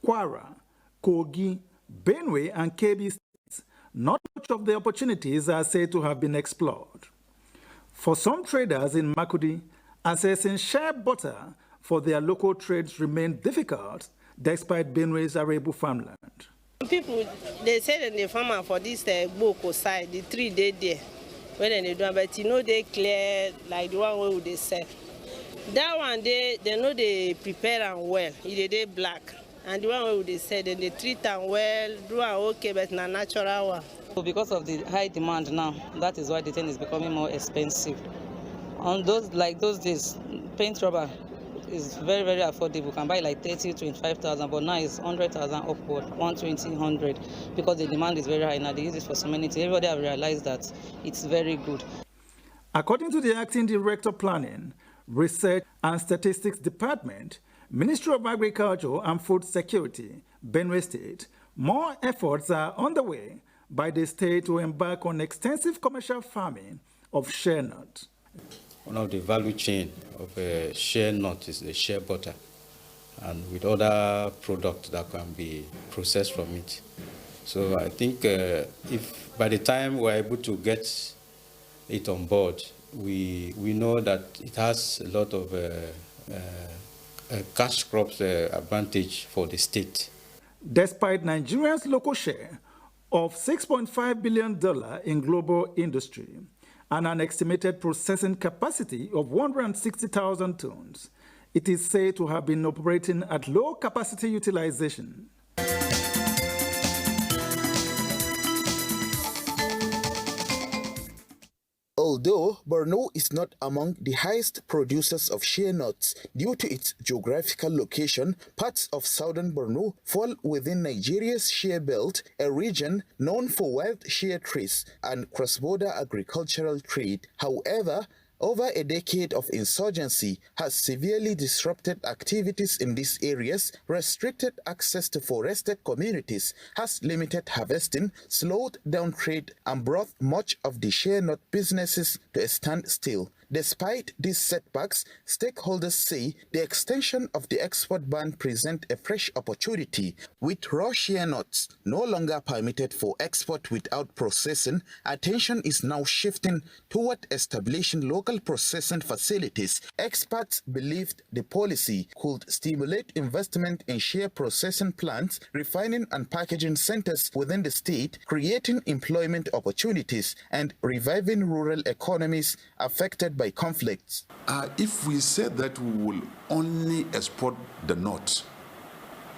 [SPEAKER 23] Kwara, Kogi, Benue, and Kebbi states, not much of the opportunities are said to have been explored. For some traders in Makudi, accessing shea butter for their local trades remain difficult despite Benue's arable farmland.
[SPEAKER 24] People, they say that the farmer for this Boko side, the 3 days there, when they do, but you know they clear like the one where they sell. That one they know they prepare and well, they black. And the one where they say then they treat them well, do one okay, but not natural one.
[SPEAKER 25] So because of the high demand now, that is why the thing is becoming more expensive. On those days, paint rubber is very, very affordable. You can buy like 30, 25,000, but now it's 100,000 upward, 120, 100, because the demand is very high now. They use it for so many things. Everybody have realized that it's very good.
[SPEAKER 23] According to the Acting Director Planning, Research and Statistics Department, Ministry of Agriculture and Food Security, Benue State, more efforts are underway by the state to embark on extensive commercial farming of shea nut.
[SPEAKER 26] One of the value chain of shea nut is the shea butter, and with other products that can be processed from it. So I think if by the time we're able to get it on board, we know that it has a lot of cash crops advantage for the state.
[SPEAKER 23] Despite Nigeria's local share of $6.5 billion in global industry and an estimated processing capacity of 160,000 tons, it is said to have been operating at low capacity utilization.
[SPEAKER 27] Although Borno is not among the highest producers of shea nuts due to its geographical location, parts of southern Borno fall within Nigeria's shea belt, a region known for wild shea trees and cross-border agricultural trade. However, over a decade of insurgency has severely disrupted activities in these areas, restricted access to forested communities, has limited harvesting, slowed down trade, and brought much of the shea nut businesses to a standstill. Despite these setbacks, stakeholders say the extension of the export ban presents a fresh opportunity. With raw shea nuts no longer permitted for export without processing, attention is now shifting toward establishing local processing facilities. Experts believed the policy could stimulate investment in shea processing plants, refining and packaging centers within the state, creating employment opportunities, and reviving rural economies affected by conflicts.
[SPEAKER 28] If we said that we will only export the nut,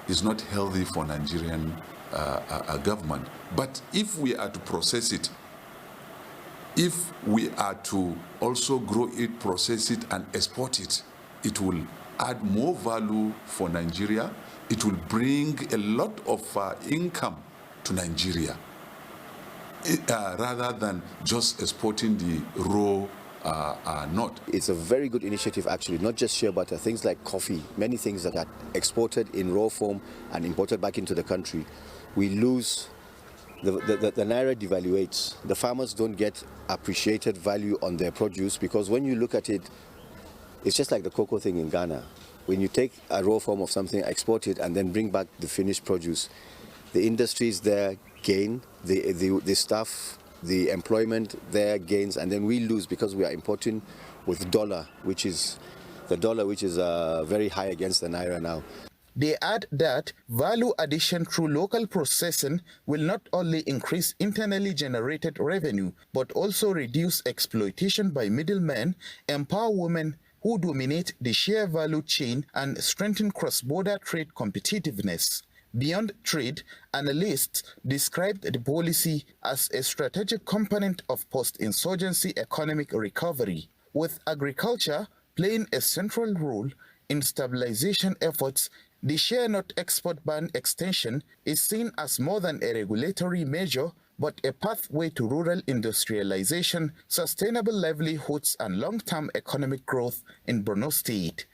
[SPEAKER 28] it's not healthy for Nigerian government. But if we are to process it, If we are to also grow it, process it, and export it, it will add more value for Nigeria. It will bring a lot of income to Nigeria, rather than just exporting the raw nut.
[SPEAKER 2] It's a very good initiative, actually, not just shea butter, things like coffee, many things that are exported in raw form and imported back into the country. We lose, the Naira devaluates. The farmers don't get appreciated value on their produce, because when you look at it, it's just like the cocoa thing in Ghana. When you take a raw form of something, export it, and then bring back the finished produce, the industries there gain, the staff, the employment there gains, and then we lose because we are importing with dollar, which is very high against the Naira now.
[SPEAKER 27] They add that value addition through local processing will not only increase internally generated revenue, but also reduce exploitation by middlemen, empower women who dominate the share value chain, and strengthen cross-border trade competitiveness. Beyond trade, analysts described the policy as a strategic component of post-insurgency economic recovery, with agriculture playing a central role in stabilization efforts. The shea nut export ban extension is seen as more than a regulatory measure, but a pathway to rural industrialization, sustainable livelihoods, and long-term economic growth in Borno State.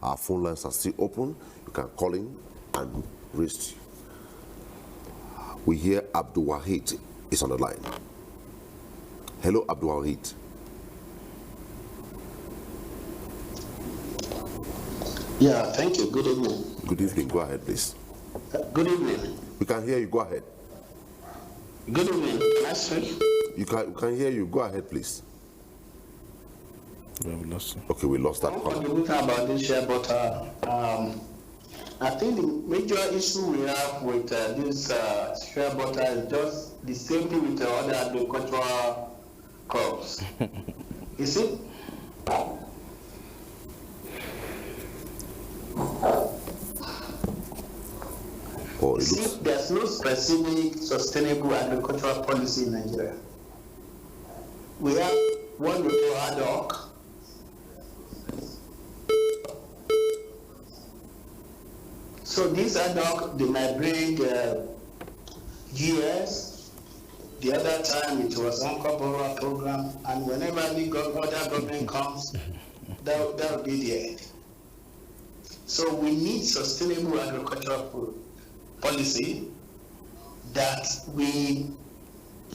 [SPEAKER 1] Our phone lines are still open. You can call in and raise. We hear Abdul Wahid is on the line. Hello, Abdul Wahid.
[SPEAKER 3] Yeah, thank you. Good evening.
[SPEAKER 1] Good evening. Go ahead, please.
[SPEAKER 3] Good evening.
[SPEAKER 1] We can hear you. Go ahead.
[SPEAKER 3] Good evening. Can I speak?
[SPEAKER 1] We can hear you. Go ahead, please.
[SPEAKER 5] We have lost.
[SPEAKER 1] Okay, we lost that
[SPEAKER 3] I'm
[SPEAKER 1] call.
[SPEAKER 3] talking about this share butter. I think the major issue we have with this share butter is just the same thing with the other agricultural crops. You see? See, there's no specific sustainable agricultural policy in Nigeria. We have what we call ad hoc. So these ad hoc, they might bring GS. The other time it was Uncle Borrower program, and whenever the other government comes, that will be the end. So we need sustainable agricultural policy that we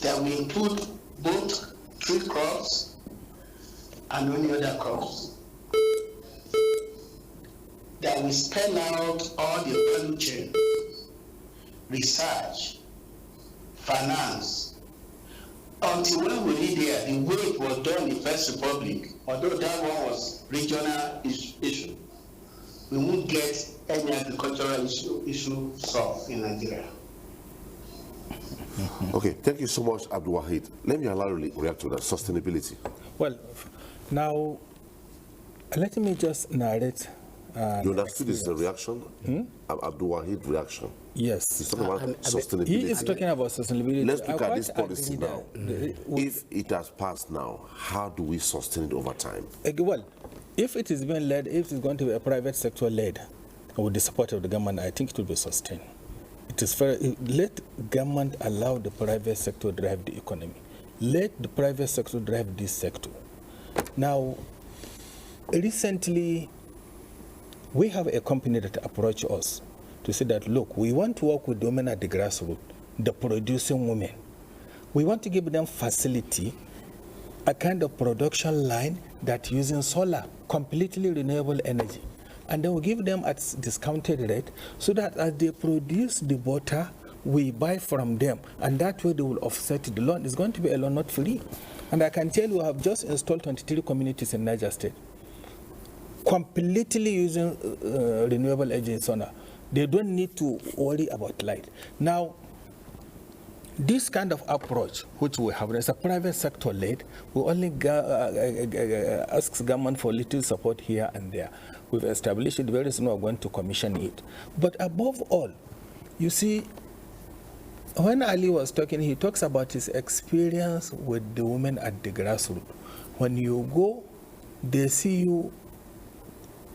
[SPEAKER 3] include both tree crops and any other crops, that we spell out all the value chain, research, finance, until when we read there, the way it was done in the First Republic, although that one was regional issue, we won't get any agricultural issue solved in Nigeria.
[SPEAKER 1] Okay, thank you so much, Abdul Wahid. Let me allow you to react to that sustainability.
[SPEAKER 7] Well, now, let me just narrate.
[SPEAKER 1] You understood this is the reaction? Abdul Wahid reaction?
[SPEAKER 7] Yes.
[SPEAKER 1] He's talking about sustainability.
[SPEAKER 7] He is talking about sustainability.
[SPEAKER 1] Let's look at this policy now. If it has passed now, how do we sustain it over time?
[SPEAKER 7] Well, if it is being led, if it's going to be a private sector led, with the support of the government, I think it will be sustained. It is fair. Let government allow the private sector drive the economy. Let the private sector drive this sector. Now, recently, we have a company that approached us to say that, look, we want to work with women at the grassroots, the producing women. We want to give them facility, a kind of production line that using solar, completely renewable energy. And then we give them at discounted rate so that as they produce the butter, we buy from them. And that way they will offset the loan. It's going to be a loan not free. And I can tell you, I have just installed 23 communities in Niger State, completely using renewable energy solar. They don't need to worry about light. Now, this kind of approach, which we have as a private sector led, we only ask government for little support here and there. We've established it, very soon we're going to commission it. But above all, you see, when Ali was talking, he talks about his experience with the women at the grassroots. When you go, they see you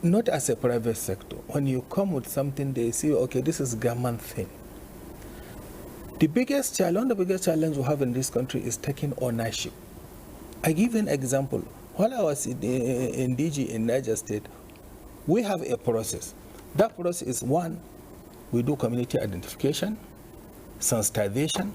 [SPEAKER 7] not as a private sector. When you come with something, they see, okay, this is government thing. The biggest challenge, one of the biggest challenges we have in this country is taking ownership. I give an example. While I was in DG in Niger State, we have a process. That process is one, we do community identification, sensitization,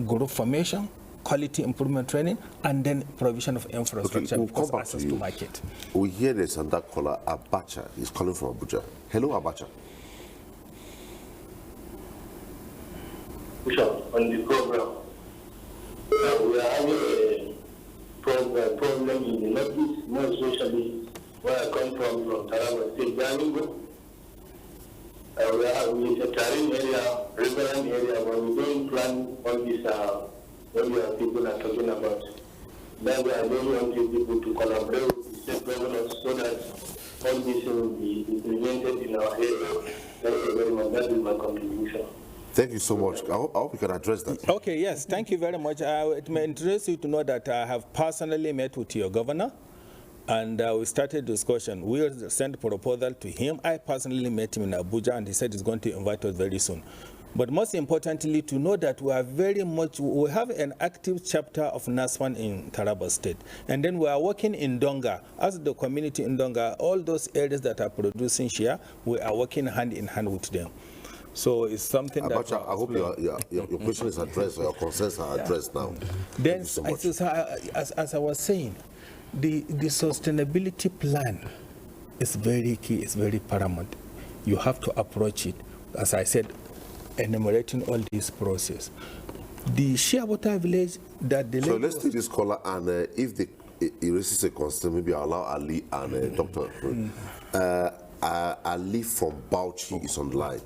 [SPEAKER 7] group formation, quality improvement training, and then provision of infrastructure because access to market.
[SPEAKER 1] We hear this and that caller, Abacha, is calling from Abuja. Hello, Abacha.
[SPEAKER 4] Bishop, on the program, we are having a problem in the northeast, more especially where I come from Taraba State, Jalingo. We are a terrain area, riverine area, but we don't plan all this, what people are talking about. That's why I don't want people to collaborate with the state governors so that all this will be implemented in our area. Thank you very much. That is my contribution.
[SPEAKER 1] Thank you so much. I hope you can address that.
[SPEAKER 7] Okay, yes, thank you very much. It may interest you to know that I have personally met with your governor, and we started discussion. We sent a proposal to him. I personally met him in Abuja, and he said he's going to invite us very soon. But most importantly, to know that we have an active chapter of NASFAN in Taraba State. And then we are working in Donga. As the community in Donga, all those areas that are producing shea, we are working hand in hand with them. So it's something
[SPEAKER 1] Abacha,
[SPEAKER 7] that...
[SPEAKER 1] I hope your question is addressed, or your concerns are addressed now.
[SPEAKER 7] Then,
[SPEAKER 1] so
[SPEAKER 7] as I was saying, the sustainability plan is very key, it's very paramount. You have to approach it, as I said, enumerating all this process. The Sheerwater village that the...
[SPEAKER 1] So let's take this caller, and if he raises a concern, maybe I'll allow Ali and Dr. Ali from Bauchi is on the line.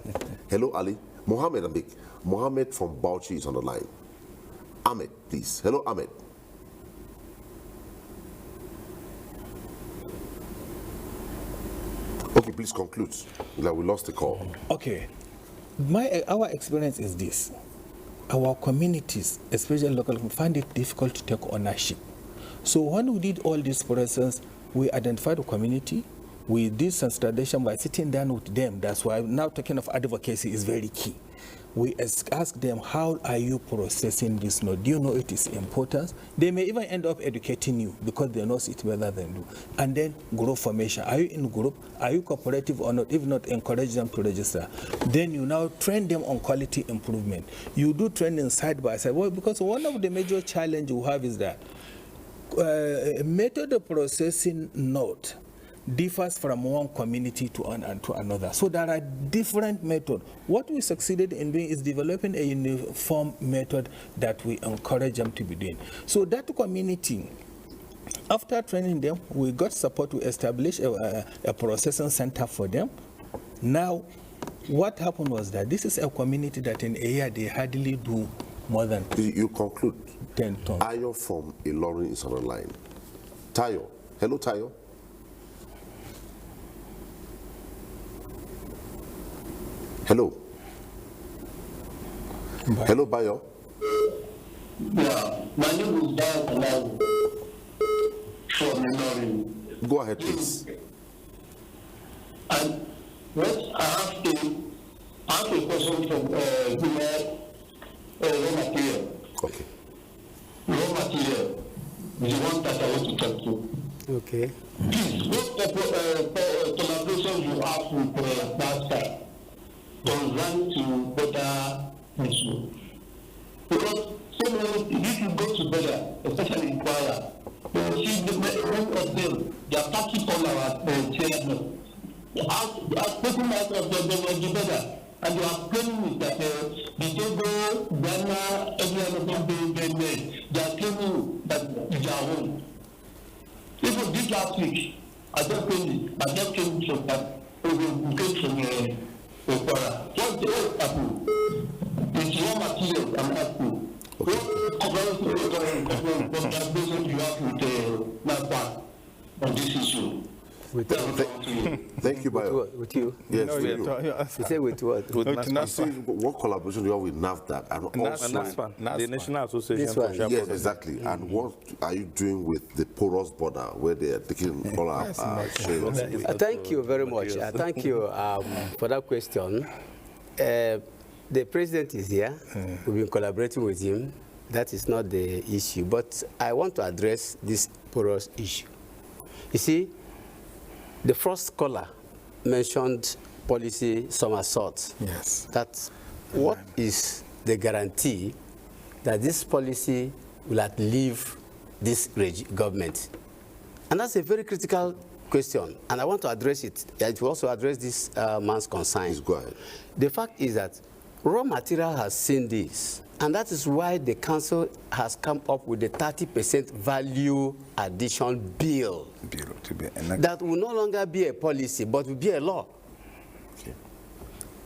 [SPEAKER 1] Hello, Ali. Mohammed Abik. Mohammed from Bauchi is on the line. Ahmed, please. Hello, Ahmed. Okay, please conclude. We lost the call.
[SPEAKER 7] Okay. Our experience is this. Our communities, especially local, find it difficult to take ownership. So when we did all this process, we identified the community. We did sensitization by sitting down with them. That's why now talking of advocacy is very key. We ask them, how are you processing this note? Do you know it is important? They may even end up educating you because they know it better than you. And then group formation. Are you in group? Are you cooperative or not? If not, encourage them to register. Then you now train them on quality improvement. You do training side by side. Well, because one of the major challenges you have is that method of processing note differs from one community to another. So there are different methods. What we succeeded in doing is developing a uniform method that we encourage them to be doing. So that community, after training them, we got support to establish a processing center for them. Now, what happened was that this is a community that in a year they hardly do more than...
[SPEAKER 1] You conclude.
[SPEAKER 7] 10 tons.
[SPEAKER 1] Ayo from Ilorin is on the line. Tayo. Hello, Tayo. Hello.
[SPEAKER 7] Bye.
[SPEAKER 1] Hello, Bayo.
[SPEAKER 4] Yeah, my name is Bayo from Ilorin.
[SPEAKER 1] Go ahead, please.
[SPEAKER 4] And what I have a question from raw material.
[SPEAKER 1] Okay.
[SPEAKER 4] Raw material is the one that I want to talk to.
[SPEAKER 6] Okay.
[SPEAKER 4] Please, what collaboration you have with that side run to better issue? Because so many, if you go to better, especially in Kwara, you will see one of them, they are packing all our chairmen. They are taking out of the better. And you are claiming that the Togo, Ghana, every other thing they are claiming that they are own. Even this last week, I just came from that, we came from Kwara. What the old people, it's raw material I'm asking. What conversation you have with NASPA on this issue?
[SPEAKER 1] Thank you, Bayo.
[SPEAKER 6] With you?
[SPEAKER 1] Yes,
[SPEAKER 6] no,
[SPEAKER 1] with you.
[SPEAKER 6] You say with what?
[SPEAKER 1] With NASPA. What collaboration do you have with NAFDAC and also
[SPEAKER 5] NASPA, the National Association
[SPEAKER 1] this
[SPEAKER 5] for
[SPEAKER 1] one.
[SPEAKER 5] Share
[SPEAKER 1] Yes,
[SPEAKER 5] Products.
[SPEAKER 1] exactly. And what are you doing with the porous border where they are taking all our shares?
[SPEAKER 6] Thank you very much. Thank you for that question. The president is here. We've been collaborating with him. That is not the issue. But I want to address this porous issue. You see, the first caller mentioned policy somersault.
[SPEAKER 7] Yes.
[SPEAKER 6] That's what is the guarantee that this policy will outlive this government? And that's a very critical question, and I want to address it. It will also address this man's concern.
[SPEAKER 1] Please go ahead.
[SPEAKER 6] The fact is that raw material has seen this, and that is why the council has come up with the 30% value addition bill. That will no longer be a policy, but will be a law.
[SPEAKER 1] Okay.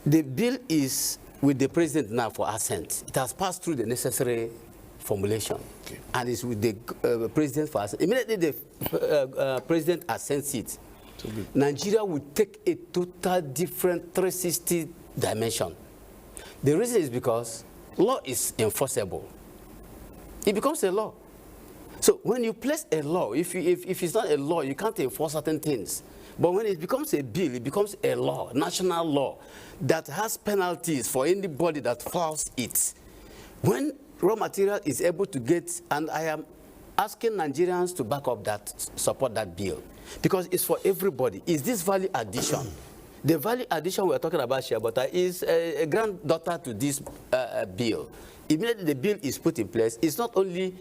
[SPEAKER 6] The bill is with the president now for assent. It has passed through the necessary formulation, and it's with the president for assent. Immediately the president assents it, Nigeria will take a total different 360 dimension. The reason is because law is enforceable. It becomes a law. So when you place a law, if it's not a law, you can't enforce certain things. But when it becomes a bill, it becomes a law, national law, that has penalties for anybody that fouls it. When raw material is able to get, and I am asking Nigerians to back up that, support that bill, because it's for everybody. Is this value addition? The value addition we're talking about, share butter, is a granddaughter to this bill. Immediately the bill is put in place, it's not only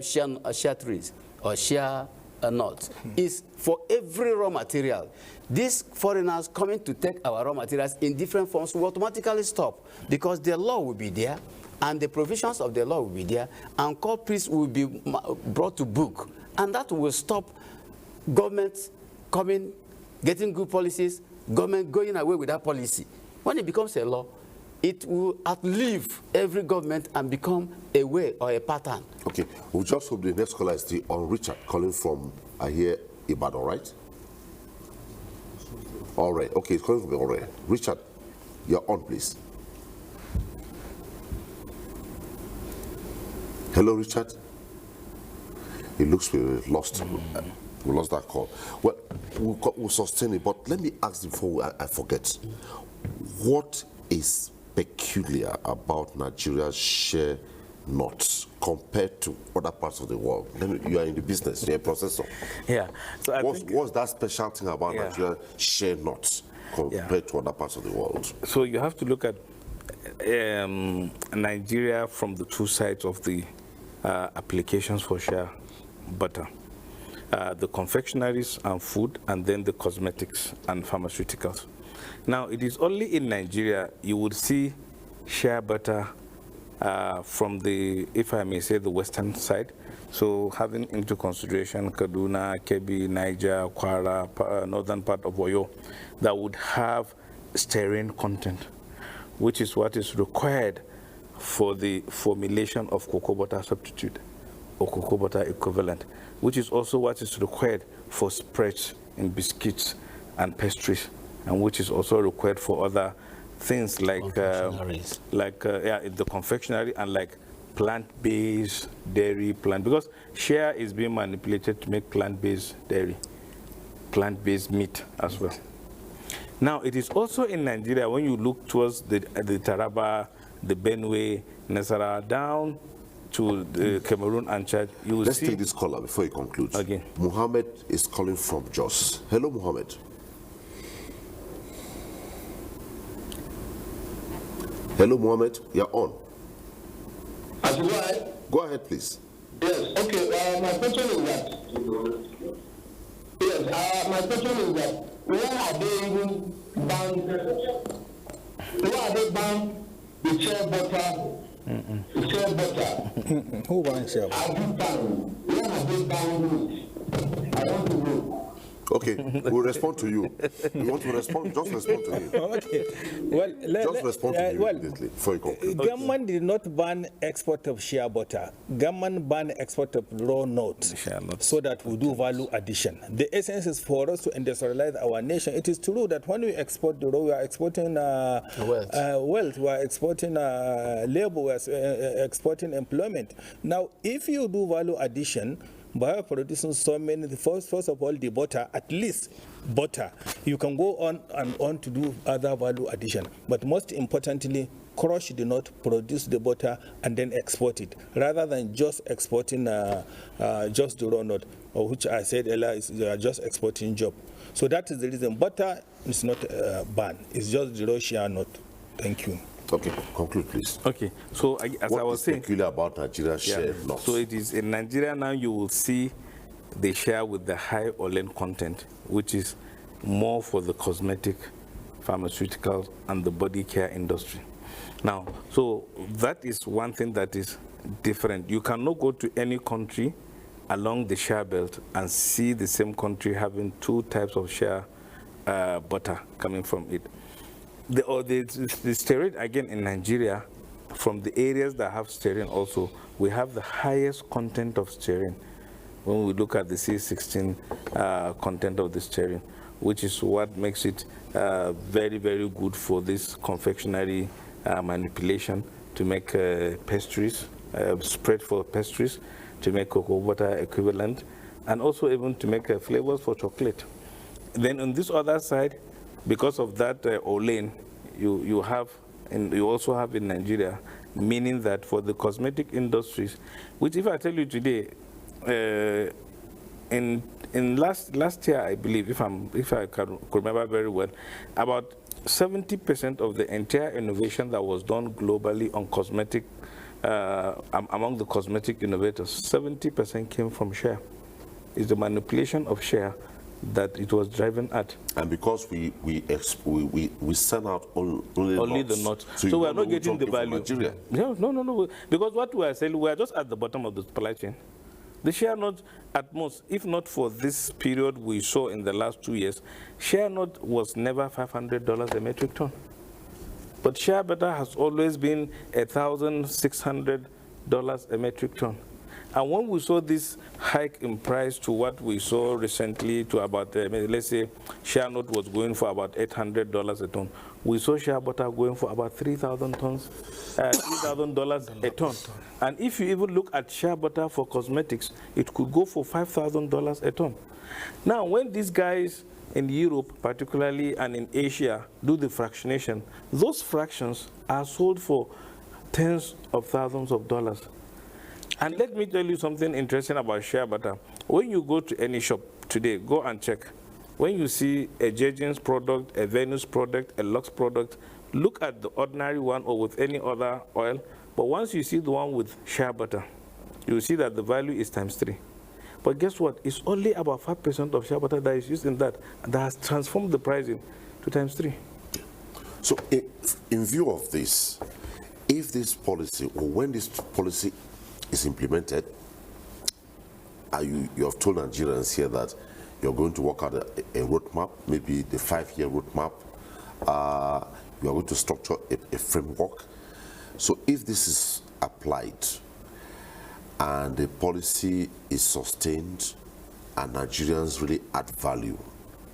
[SPEAKER 6] share trees or share nuts. It's for every raw material. These foreigners coming to take our raw materials in different forms will automatically stop, because the law will be there, and the provisions of the law will be there, and culprits will be brought to book. And that will stop government coming, getting good policies, government going away with that policy. When it becomes a law, it will outlive every government and become a way or a pattern.
[SPEAKER 1] Okay, we just hope the next caller is the on Richard calling from here, Ibadan, right? All right, okay, it's calling from all right. Richard, you're on, please. Hello, Richard. It looks we lost. We lost that call. Well, we'll sustain it, but let me ask before I forget. What is peculiar about Nigeria's share nuts compared to other parts of the world? You are in the business, you're a processor.
[SPEAKER 5] Yeah. So
[SPEAKER 1] what's that special thing about Nigeria's share nuts compared to other parts of the world?
[SPEAKER 5] So you have to look at Nigeria from the two sides of the applications for share butter. The confectionaries and food, and then the cosmetics and pharmaceuticals. Now, it is only in Nigeria you would see shea butter from the, if I may say, the western side. So having into consideration Kaduna, Kebbi, Niger, Kwara, northern part of Oyo, that would have stearine content, which is what is required for the formulation of cocoa butter substitute or cocoa butter equivalent, which is also what is required for spreads in biscuits and pastries, and which is also required for other things like the confectionery and like plant-based dairy because shea is being manipulated to make plant-based dairy, plant-based meat as well. Now, it is also in Nigeria, when you look towards the Taraba, the Benue, Nasarawa, down to the Cameroon and Chad, you will
[SPEAKER 1] Let's
[SPEAKER 5] see...
[SPEAKER 1] take this caller before he concludes.
[SPEAKER 5] Again.
[SPEAKER 1] Mohammed is calling from Jos. Hello, Mohammed. Hello, Mohammed. You're on. Go ahead, please.
[SPEAKER 4] Yes, okay. My question is that... Yes, my question is that where are they even banned? Where are they banned the shea butter? The shea butter.
[SPEAKER 7] Who bans shea butter?
[SPEAKER 4] Where are they banned it? I want to know.
[SPEAKER 1] Okay, we'll respond to you. You want to respond? Just respond to him.
[SPEAKER 7] Okay. Well,
[SPEAKER 1] just respond to him immediately before you conclude.
[SPEAKER 7] Government did not ban export of shea butter. Government banned export of raw nuts so that we do value addition. The essence is for us to industrialize our nation. It is true that when we export the raw, we are exporting wealth, we are exporting labor, we are exporting employment. Now, if you do value addition, by producing so many, first of all, the butter, at least butter, you can go on and on to do other value addition. But most importantly, crush the nut, produce the butter, and then export it, rather than just exporting just the raw nut, which I said earlier is just exporting job. So that is the reason. Butter is not banned. It's just the raw shea nut. Thank you.
[SPEAKER 1] Okay, conclude, please.
[SPEAKER 5] Okay, so as I was saying,
[SPEAKER 1] peculiar about Nigeria's share nuts?
[SPEAKER 5] So it is in Nigeria now. You will see the share with the high olein content, which is more for the cosmetic, pharmaceutical, and the body care industry. Now, so that is one thing that is different. You cannot go to any country along the share belt and see the same country having two types of shea butter coming from it. The stearin, again, in Nigeria, from the areas that have stearin also, we have the highest content of stearin when we look at the C16 content of the stearin, which is what makes it very, very good for this confectionery manipulation to make pastries, spread for pastries, to make cocoa butter equivalent, and also even to make flavors for chocolate. Then on this other side, because of that olein, you have, and you also have in Nigeria, meaning that for the cosmetic industries, which if I tell you today, in last year, I believe, if I can remember very well, about 70% of the entire innovation that was done globally on cosmetic, among the cosmetic innovators, 70% came from shea. It's the manipulation of shea that it was driving at. And because we send out only the nuts, so we are not getting the value. No. Because what we are selling, we are just at the bottom of the supply chain. The shea nut, at most, if not for this period we saw in the last 2 years, shea nut was never $500 a metric ton. But shea butter has always been $1,600 a metric ton. And when we saw this hike in price to what we saw recently to about, let's say, shea nut was going for about $800 a ton, we saw shea butter going for about $3,000 a ton. And if you even look at shea butter for cosmetics, it could go for $5,000 a ton. Now, when these guys in Europe, particularly, and in Asia, do the fractionation, those fractions are sold for tens of thousands of dollars. And let me tell you something interesting about shea butter. When you go to any shop today, go and check. When you see a Jergens product, a Venus product, a Lux product, look at the ordinary one or with any other oil. But once you see the one with shea butter, you see that the value is ×3. But guess what? It's only about 5% of shea butter that is used in that has transformed the pricing to ×3.
[SPEAKER 1] So in view of this, if this policy, or when this policy is implemented, you have told Nigerians here that you're going to work out a roadmap, maybe the 5-year roadmap. You are going to structure a framework. So if this is applied and the policy is sustained and Nigerians really add value,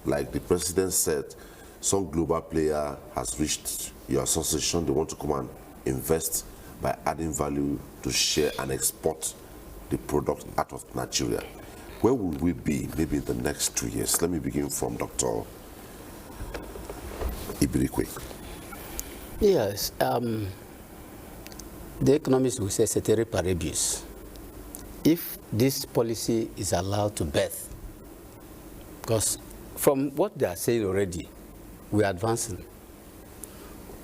[SPEAKER 1] like the president said, some global player has reached your association, they want to come and invest by adding value to share and export the product out of Nigeria. Where will we be maybe in the next 2 years? Let me begin from Dr. Ibirikwe.
[SPEAKER 6] Yes, the economists will say ceteris paribus. If this policy is allowed to birth, because from what they are saying already, we are advancing.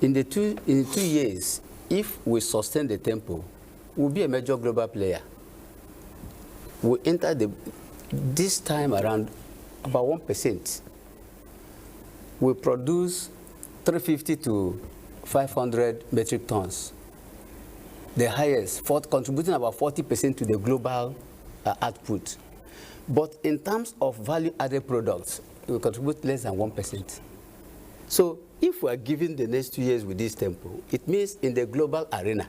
[SPEAKER 6] In 2 years, if we sustain the tempo, we'll be a major global player. We enter this time around about 1%. We produce 350 to 500 metric tons. The highest, contributing about 40% to the global output. But in terms of value-added products, we contribute less than 1%. So if we are given the next 2 years with this tempo, it means in the global arena,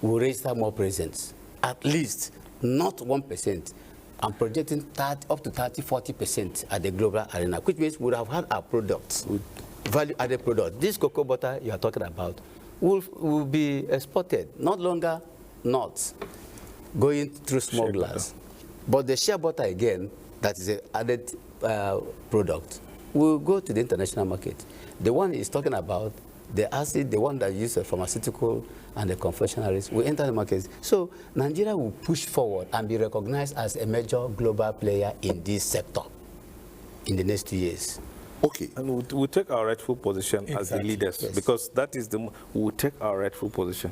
[SPEAKER 6] we'll register more presence, at least not 1%. I'm projecting up to 30–40% at the global arena, which means we would have had our products, value-added products. This cocoa butter you are talking about will be exported, not longer not going through smugglers. But the shea butter, again, that is an added product, will go to the international market. The one he's talking about, the acid, the one that uses the pharmaceutical and the confectionaries, will enter the market. So Nigeria will push forward and be recognized as a major global player in this sector in the next 2 years.
[SPEAKER 1] Okay.
[SPEAKER 5] And we'll take our rightful position as the leaders, because that is we'll take our rightful position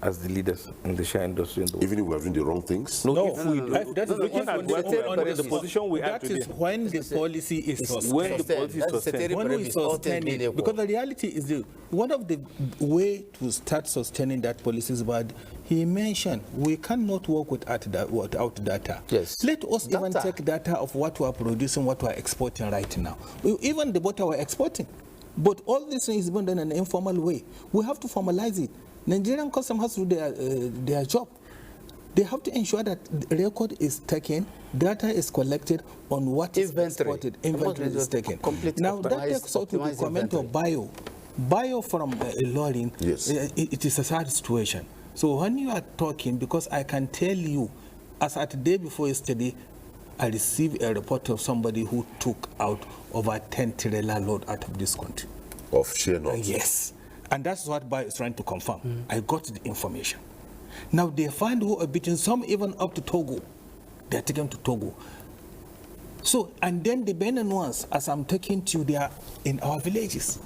[SPEAKER 5] as the leaders in the shea industry.
[SPEAKER 1] Even if we're doing the wrong things?
[SPEAKER 5] No,
[SPEAKER 7] that is
[SPEAKER 5] the position we have today.
[SPEAKER 7] That is when the policy is sustained.
[SPEAKER 5] When the policy is sustained.
[SPEAKER 7] When we sustain it. Because the reality is one of the way to start sustaining that policy is what he mentioned. We cannot work without data.
[SPEAKER 6] Yes.
[SPEAKER 7] Let us even take data of what we are producing, what we are exporting right now. Even the butter we're exporting. But all this is done in an informal way. We have to formalize it. Nigerian customs has to do their job. They have to ensure that the record is taken, data is collected on what is exported, inventory is taken. Now that takes out to the comment of bio. Bio from Ilorin,
[SPEAKER 1] yes.
[SPEAKER 7] It is a sad situation. So when you are talking, because I can tell you, as at the day before yesterday, I received a report of somebody who took out over 10 trailer load out of this country.
[SPEAKER 1] Of shea nuts?
[SPEAKER 7] Yes. And that's what Bio is trying to confirm. I got the information. Now they find who are beaten, some even up to Togo. They're taken to Togo. So, and then the Benin ones, as I'm taking to you, they are in our villages.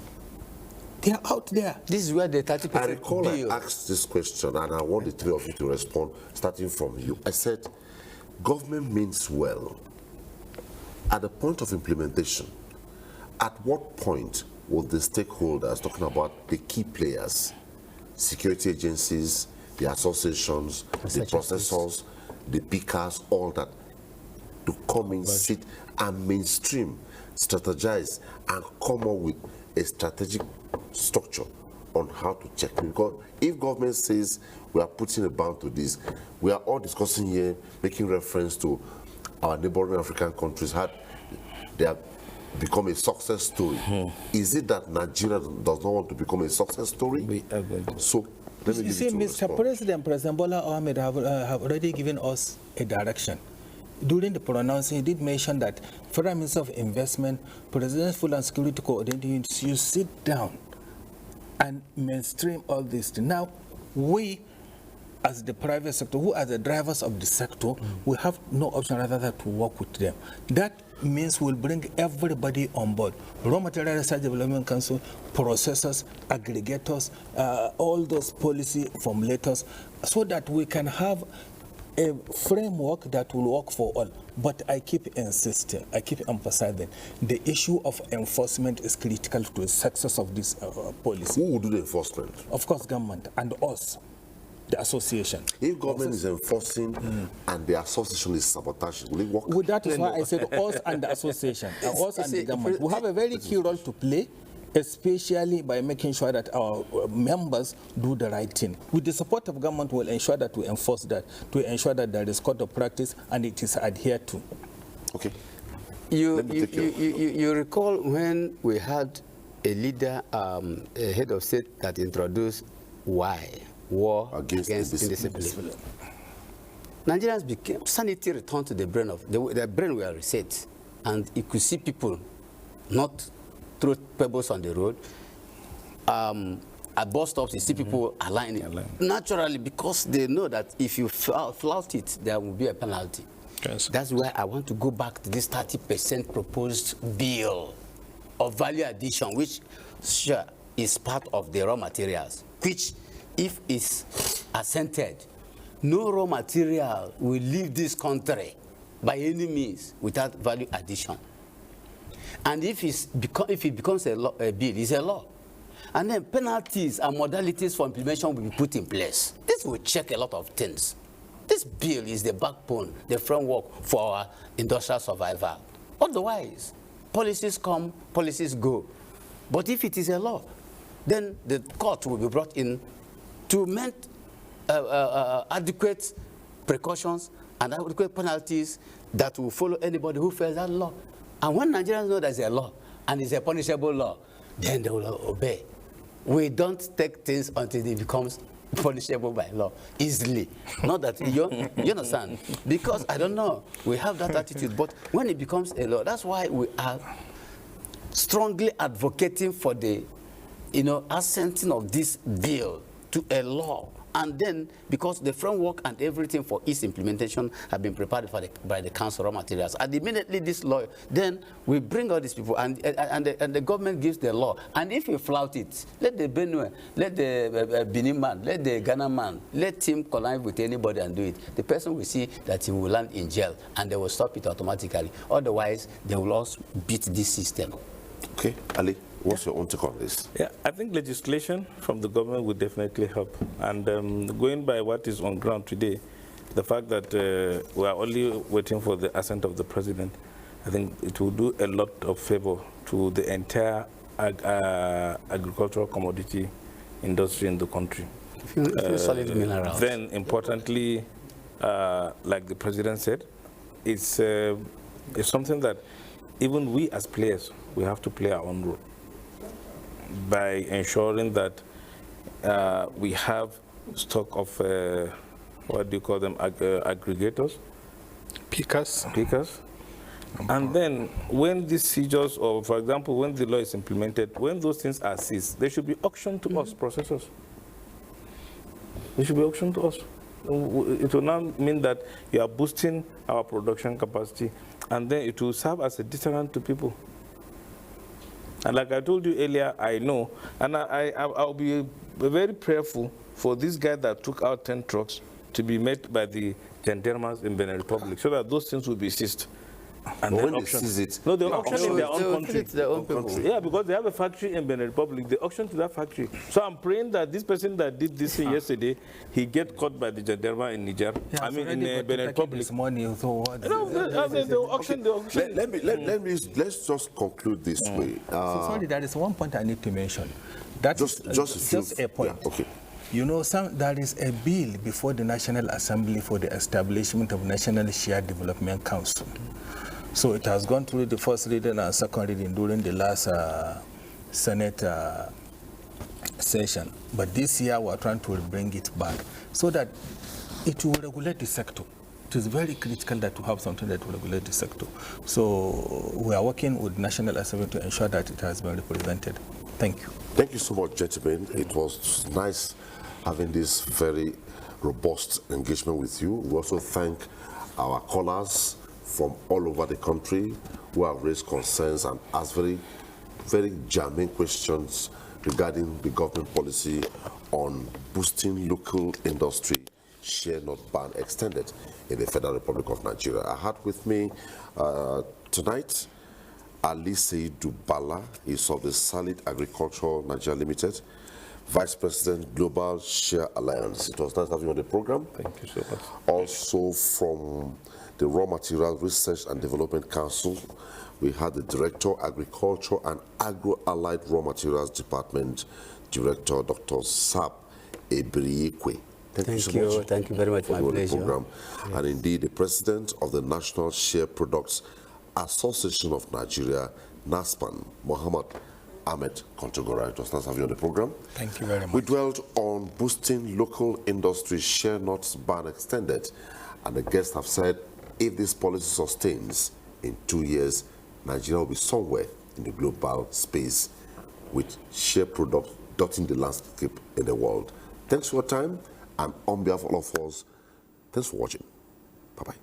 [SPEAKER 7] They are out there.
[SPEAKER 6] This is where the 30%
[SPEAKER 1] I recall I asked this question, and I want the three of you to respond, starting from you. I said, government means well. At the point of implementation, at what point will the stakeholders, talking about the key players, security agencies, the associations, the processors, the pickers, all that, to come in, sit and mainstream, strategize, and come up with a strategic structure on how to check? Because if government says we are putting a ban to this, we are all discussing here, making reference to our neighboring African countries, how they have become a success story. Is it that Nigeria does not want to become a success story? So let me
[SPEAKER 7] you see, Mr. President Bola Ahmed have already given us a direction. During the pronouncing, he did mention that Prime Minister of Investment, President Food and Security Coordinating, you sit down and mainstream all this. Now, we, as the private sector, who are the drivers of the sector, we have no option rather than to work with them. That means we'll bring everybody on board. Raw Material Research Development Council, processors, aggregators, all those policy formulators, so that we can have a framework that will work for all. But I keep insisting, I keep emphasizing, the issue of enforcement is critical to the success of this policy.
[SPEAKER 1] Who will do the enforcement?
[SPEAKER 7] Of course, government and us, the association.
[SPEAKER 1] If government is enforcing and the association is sabotaging, will it work?
[SPEAKER 7] Well, that is why I said us and the association, us and the government. We have a very key role to play, especially by making sure that our members do the right thing. With the support of government, we'll ensure that we enforce that, to ensure that there is code of practice and it is adhered to.
[SPEAKER 1] Okay.
[SPEAKER 6] You recall when we had a leader, a head of state that introduced war against indiscipline. Nigerians became, sanity returned to the brain of, their brain were reset, and you could see people not throw pebbles on the road. At bus stops, you see people aligning. Naturally, because they know that if you flout it, there will be a penalty. Yes. That's why I want to go back to this 30% proposed bill of value addition, which sure is part of the raw materials, which if it's assented, no raw material will leave this country by any means without value addition. And if it becomes a bill, it's a law. And then penalties and modalities for implementation will be put in place. This will check a lot of things. This bill is the backbone, the framework for our industrial survival. Otherwise, policies come, policies go. But if it is a law, then the court will be brought in to make adequate precautions and adequate penalties that will follow anybody who fails that law. And when Nigerians know there's a law and it's a punishable law, then they will obey. We don't take things until it becomes punishable by law easily. Not that you understand? Because I don't know, we have that attitude, but when it becomes a law, that's why we are strongly advocating for the assenting of this bill to a law. And then, because the framework and everything for its implementation have been prepared by the Council of Raw Materials, and immediately this law, then we bring all these people, and the government gives the law. And if we flout it, let the Benue, let the Benin man, let the Ghana man, let him connive with anybody and do it. The person will see that he will land in jail, and they will stop it automatically. Otherwise, they will also beat this system.
[SPEAKER 1] Okay, Ali. What's your own take on this?
[SPEAKER 5] Yeah, I think legislation from the government would definitely help. And going by what is on ground today, the fact that we are only waiting for the assent of the president, I think it will do a lot of favor to the entire agricultural commodity industry in the country.
[SPEAKER 6] Solid minerals.
[SPEAKER 5] Then, importantly, like the president said, it's something that even we as players, we have to play our own role by ensuring that we have stock of, what do you call them, aggregators?
[SPEAKER 7] Pickers.
[SPEAKER 5] And then when these seizures, or for example, when the law is implemented, when those things are seized, they should be auctioned to us, processors. They should be auctioned to us. It will now mean that you are boosting our production capacity, and then it will serve as a deterrent to people. And like I told you earlier, I know, and I'll be very prayerful for this guy that took out 10 trucks to be met by the gendarmes in Benin Republic, so that those things will be seized. And
[SPEAKER 1] but
[SPEAKER 5] then
[SPEAKER 1] when they seize it,
[SPEAKER 5] no, they auction in their own country.
[SPEAKER 6] Their own country.
[SPEAKER 5] Yeah, because they have a factory in Benin Republic. They auction to that factory. So I'm praying that this person that did this thing yesterday, he get caught by the gendarme in Niger.
[SPEAKER 7] Yeah,
[SPEAKER 5] I mean, in Benin Republic.
[SPEAKER 7] Money, so what?
[SPEAKER 5] They auction.
[SPEAKER 1] Let's just conclude this way.
[SPEAKER 7] Sorry, there is one point I need to mention. That just a point.
[SPEAKER 1] Yeah, okay.
[SPEAKER 7] You know, there is a bill before the National Assembly for the establishment of National Shared Development Council. So it has gone through the first reading and second reading during the last Senate session. But this year we are trying to bring it back so that it will regulate the sector. It is very critical that we have something that will regulate the sector. So we are working with National Assembly to ensure that it has been represented. Thank you.
[SPEAKER 1] Thank you so much, gentlemen. It was nice having this very robust engagement with you. We also thank our callers from all over the country who have raised concerns and asked very, very germane questions regarding the government policy on boosting local industry share not ban extended in the Federal Republic of Nigeria. I had with me tonight Ali Dubala. He's of the Salid Agriculture Nigeria Limited, Vice President, Global Share Alliance. It was nice having you on the program.
[SPEAKER 5] Thank you so much.
[SPEAKER 1] Also from the Raw Materials Research and Development Council, we had the Director, Agriculture and Agro-Allied Raw Materials Department, Director Dr. Sap Ebriekwe. Thank you so much.
[SPEAKER 6] Thank you very much, my pleasure.
[SPEAKER 1] Program. Yes. And indeed, the President of the National Share Products Association of Nigeria, NASPAN, Mohammed Ahmed Kontogora. It was nice having you on the program.
[SPEAKER 7] Thank you very much.
[SPEAKER 1] We dwelled on boosting local industry share not ban extended. And the guests have said, if this policy sustains, in 2 years, Nigeria will be somewhere in the global space with share products dotting the landscape in the world. Thanks for your time, and on behalf of all of us, thanks for watching. Bye-bye.